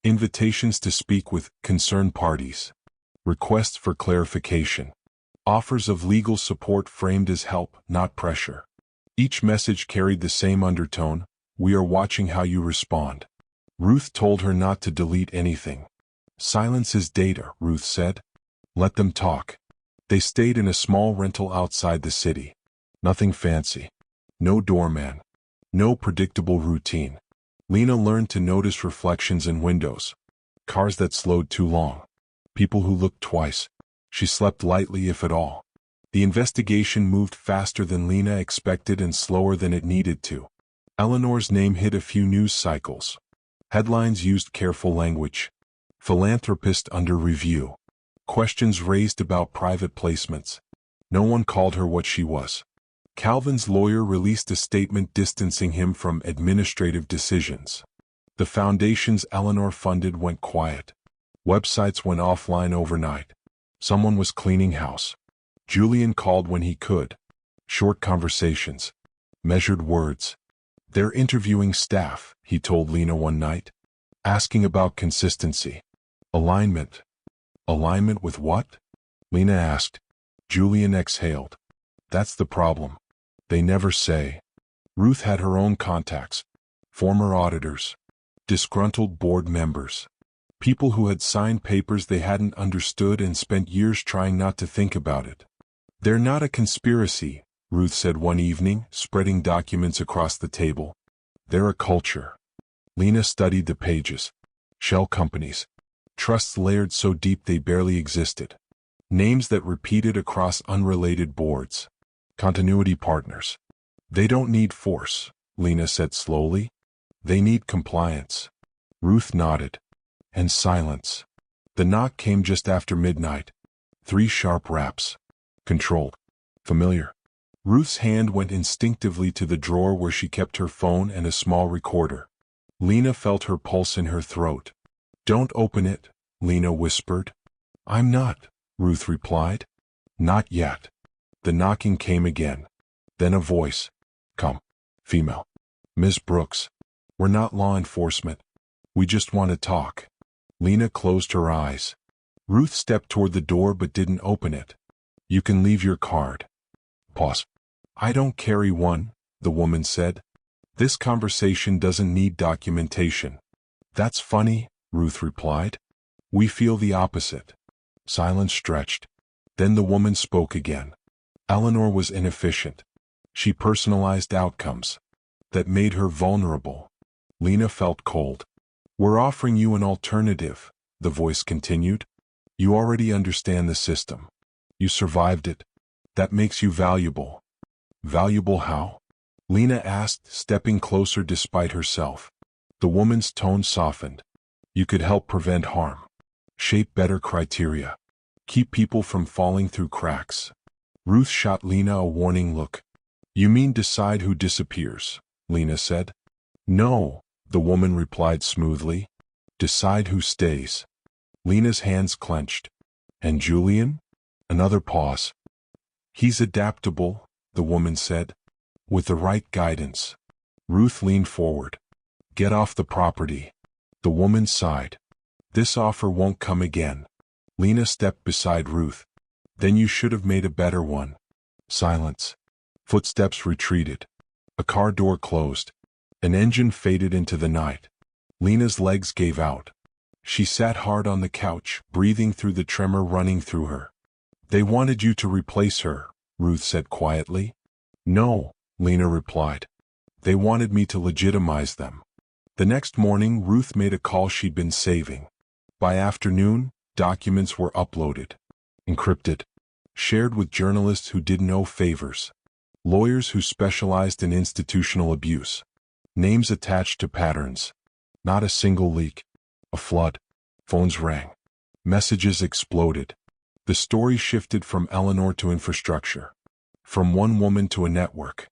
[SPEAKER 1] Invitations to speak with concerned parties. Requests for clarification. Offers of legal support framed as help, not pressure. Each message carried the same undertone. We are watching how you respond. Ruth told her not to delete anything. Silence is data, Ruth said. Let them talk. They stayed in a small rental outside the city. Nothing fancy. No doorman. No predictable routine. Lena learned to notice reflections in windows. Cars that slowed too long. People who looked twice. She slept lightly, if at all. The investigation moved faster than Lena expected and slower than it needed to. Eleanor's name hit a few news cycles. Headlines used careful language. Philanthropist under review. Questions raised about private placements. No one called her what she was. Calvin's lawyer released a statement distancing him from administrative decisions. The foundations Eleanor funded went quiet. Websites went offline overnight. Someone was cleaning house. Julian called when he could. Short conversations. Measured words. They're interviewing staff, he told Lena one night. Asking about consistency. Alignment. Alignment with what? Lena asked. Julian exhaled. That's the problem. They never say. Ruth had her own contacts. Former auditors. Disgruntled board members. People who had signed papers they hadn't understood and spent years trying not to think about it. They're not a conspiracy, Ruth said one evening, spreading documents across the table. They're a culture. Lena studied the pages. Shell companies. Trusts layered so deep they barely existed. Names that repeated across unrelated boards. Continuity partners. They don't need force, Lena said slowly. They need compliance. Ruth nodded. And silence. The knock came just after midnight. 3 sharp raps. Controlled. Familiar. Ruth's hand went instinctively to the drawer where she kept her phone and a small recorder. Lena felt her pulse in her throat. Don't open it, Lena whispered. I'm not, Ruth replied. Not yet. The knocking came again. Then a voice. Come. Female. Miss Brooks. We're not law enforcement. We just want to talk. Lena closed her eyes. Ruth stepped toward the door but didn't open it. You can leave your card. Pause. I don't carry one, the woman said. This conversation doesn't need documentation. That's funny, Ruth replied. We feel the opposite. Silence stretched. Then the woman spoke again. Eleanor was inefficient. She personalized outcomes. That made her vulnerable. Lena felt cold. We're offering you an alternative, the voice continued. You already understand the system. You survived it. That makes you valuable. Valuable how? Lena asked, stepping closer despite herself. The woman's tone softened. You could help prevent harm. Shape better criteria. Keep people from falling through cracks. Ruth shot Lena a warning look. You mean decide who disappears? Lena said. No, the woman replied smoothly. Decide who stays. Lena's hands clenched. And Julian? Another pause. He's adaptable, the woman said. With the right guidance. Ruth leaned forward. Get off the property. The woman sighed. This offer won't come again. Lena stepped beside Ruth. Then you should have made a better one. Silence. Footsteps retreated. A car door closed. An engine faded into the night. Lena's legs gave out. She sat hard on the couch, breathing through the tremor running through her. They wanted you to replace her, Ruth said quietly. No, Lena replied. They wanted me to legitimize them. The next morning, Ruth made a call she'd been saving. By afternoon, documents were uploaded. Encrypted. Shared with journalists who did no favors. Lawyers who specialized in institutional abuse. Names attached to patterns. Not a single leak. A flood. Phones rang. Messages exploded. The story shifted from Eleanor to infrastructure. From one woman to a network.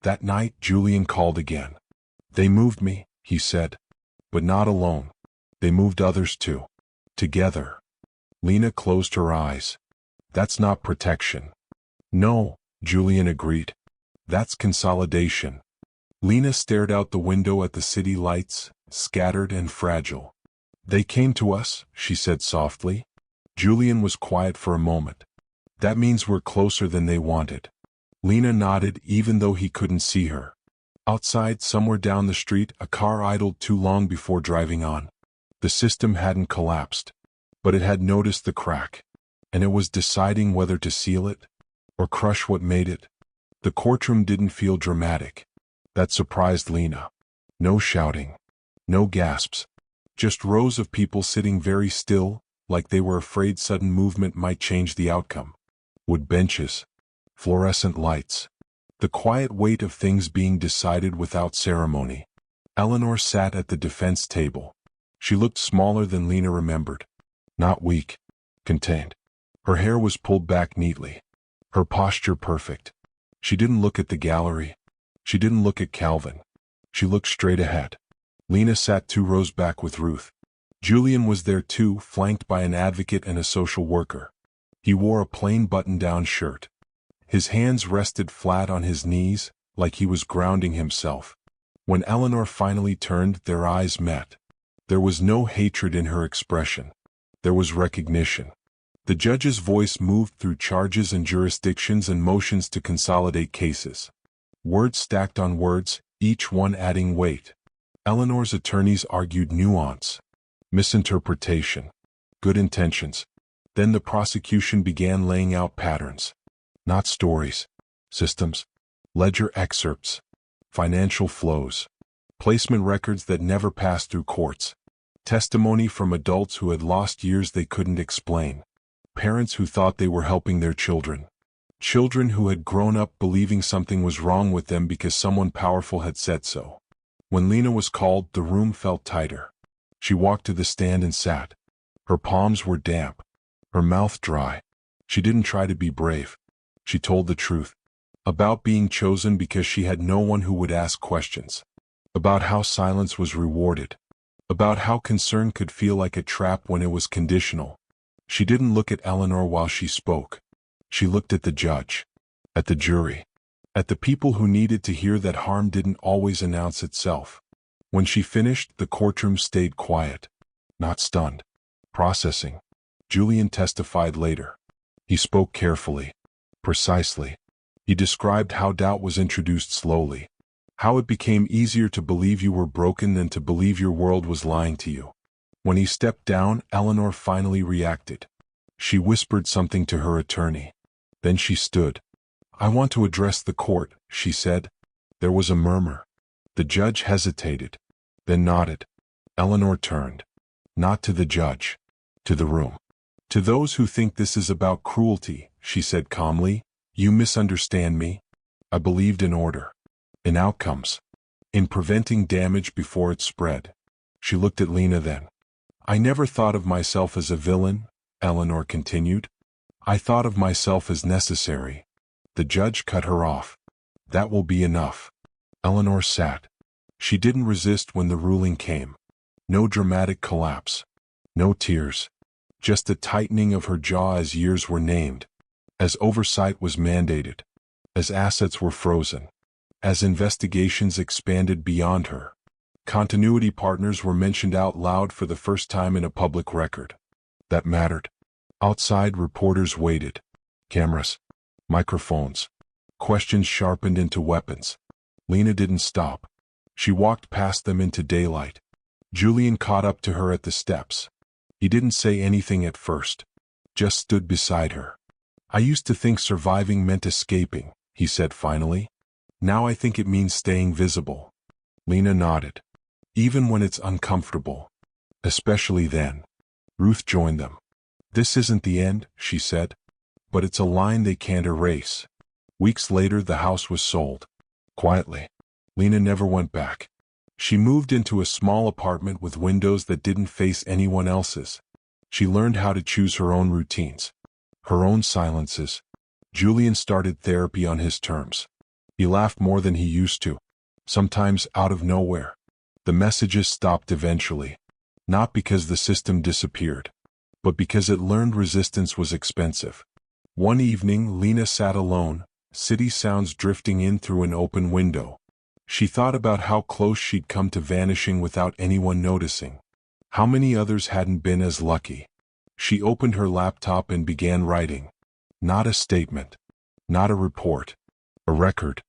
[SPEAKER 1] That night, Julian called again. They moved me, he said. But not alone. They moved others too. Together. Lena closed her eyes. That's not protection. No, Julian agreed. That's consolidation. Lena stared out the window at the city lights, scattered and fragile. They came to us, she said softly. Julian was quiet for a moment. That means we're closer than they wanted. Lena nodded even though he couldn't see her. Outside, somewhere down the street, a car idled too long before driving on. The system hadn't collapsed, but it had noticed the crack, and it was deciding whether to seal it or crush what made it. The courtroom didn't feel dramatic. That surprised Lena. No shouting. No gasps. Just rows of people sitting very still, like they were afraid sudden movement might change the outcome. Wood benches. Fluorescent lights. The quiet weight of things being decided without ceremony. Eleanor sat at the defense table. She looked smaller than Lena remembered. Not weak. Contained. Her hair was pulled back neatly. Her posture perfect. She didn't look at the gallery. She didn't look at Calvin. She looked straight ahead. Lena sat 2 rows back with Ruth. Julian was there too, flanked by an advocate and a social worker. He wore a plain button-down shirt. His hands rested flat on his knees, like he was grounding himself. When Eleanor finally turned, their eyes met. There was no hatred in her expression. There was recognition. The judge's voice moved through charges and jurisdictions and motions to consolidate cases. Words stacked on words, each one adding weight. Eleanor's attorneys argued nuance, misinterpretation, good intentions. Then the prosecution began laying out patterns. Not stories, systems, ledger excerpts, financial flows, placement records that never passed through courts, testimony from adults who had lost years they couldn't explain, parents who thought they were helping their children, children who had grown up believing something was wrong with them because someone powerful had said so. When Lena was called, the room felt tighter. She walked to the stand and sat. Her palms were damp, her mouth dry. She didn't try to be brave. She told the truth. About being chosen because she had no one who would ask questions. About how silence was rewarded. About how concern could feel like a trap when it was conditional. She didn't look at Eleanor while she spoke. She looked at the judge. At the jury. At the people who needed to hear that harm didn't always announce itself. When she finished, the courtroom stayed quiet. Not stunned. Processing. Julian testified later. He spoke carefully, precisely. He described how doubt was introduced slowly, how it became easier to believe you were broken than to believe your world was lying to you. When he stepped down, Eleanor finally reacted. She whispered something to her attorney. Then she stood. "I want to address the court," she said. There was a murmur. The judge hesitated, then nodded. Eleanor turned. Not to the judge. To the room. "To those who think this is about cruelty," she said calmly, "you misunderstand me. I believed in order. In outcomes. In preventing damage before it spread." She looked at Lena then. "I never thought of myself as a villain," Eleanor continued. "I thought of myself as necessary." The judge cut her off. "That will be enough." Eleanor sat. She didn't resist when the ruling came. No dramatic collapse. No tears. Just a tightening of her jaw as years were named. As oversight was mandated. As assets were frozen. As investigations expanded beyond her. Continuity partners were mentioned out loud for the first time in a public record. That mattered. Outside, reporters waited. Cameras. Microphones. Questions sharpened into weapons. Lena didn't stop. She walked past them into daylight. Julian caught up to her at the steps. He didn't say anything at first. Just stood beside her. "I used to think surviving meant escaping," he said finally. "Now I think it means staying visible." Lena nodded. "Even when it's uncomfortable. Especially then." Ruth joined them. "This isn't the end," she said. "But it's a line they can't erase." Weeks later, the house was sold. Quietly. Lena never went back. She moved into a small apartment with windows that didn't face anyone else's. She learned how to choose her own routines. Her own silences. Julian started therapy on his terms. He laughed more than he used to. Sometimes out of nowhere. The messages stopped eventually. Not because the system disappeared, but because it learned resistance was expensive. One evening, Lena sat alone, city sounds drifting in through an open window. She thought about how close she'd come to vanishing without anyone noticing. How many others hadn't been as lucky. She opened her laptop and began writing. Not a statement. Not a report. A record.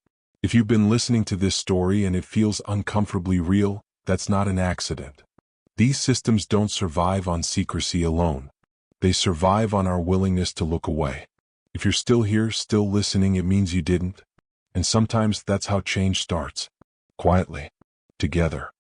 [SPEAKER 1] If you've been listening to this story and it feels uncomfortably real, that's not an accident. These systems don't survive on secrecy alone. They survive on our willingness to look away. If you're still here, still listening, it means you didn't. And sometimes that's how change starts. Quietly. Together.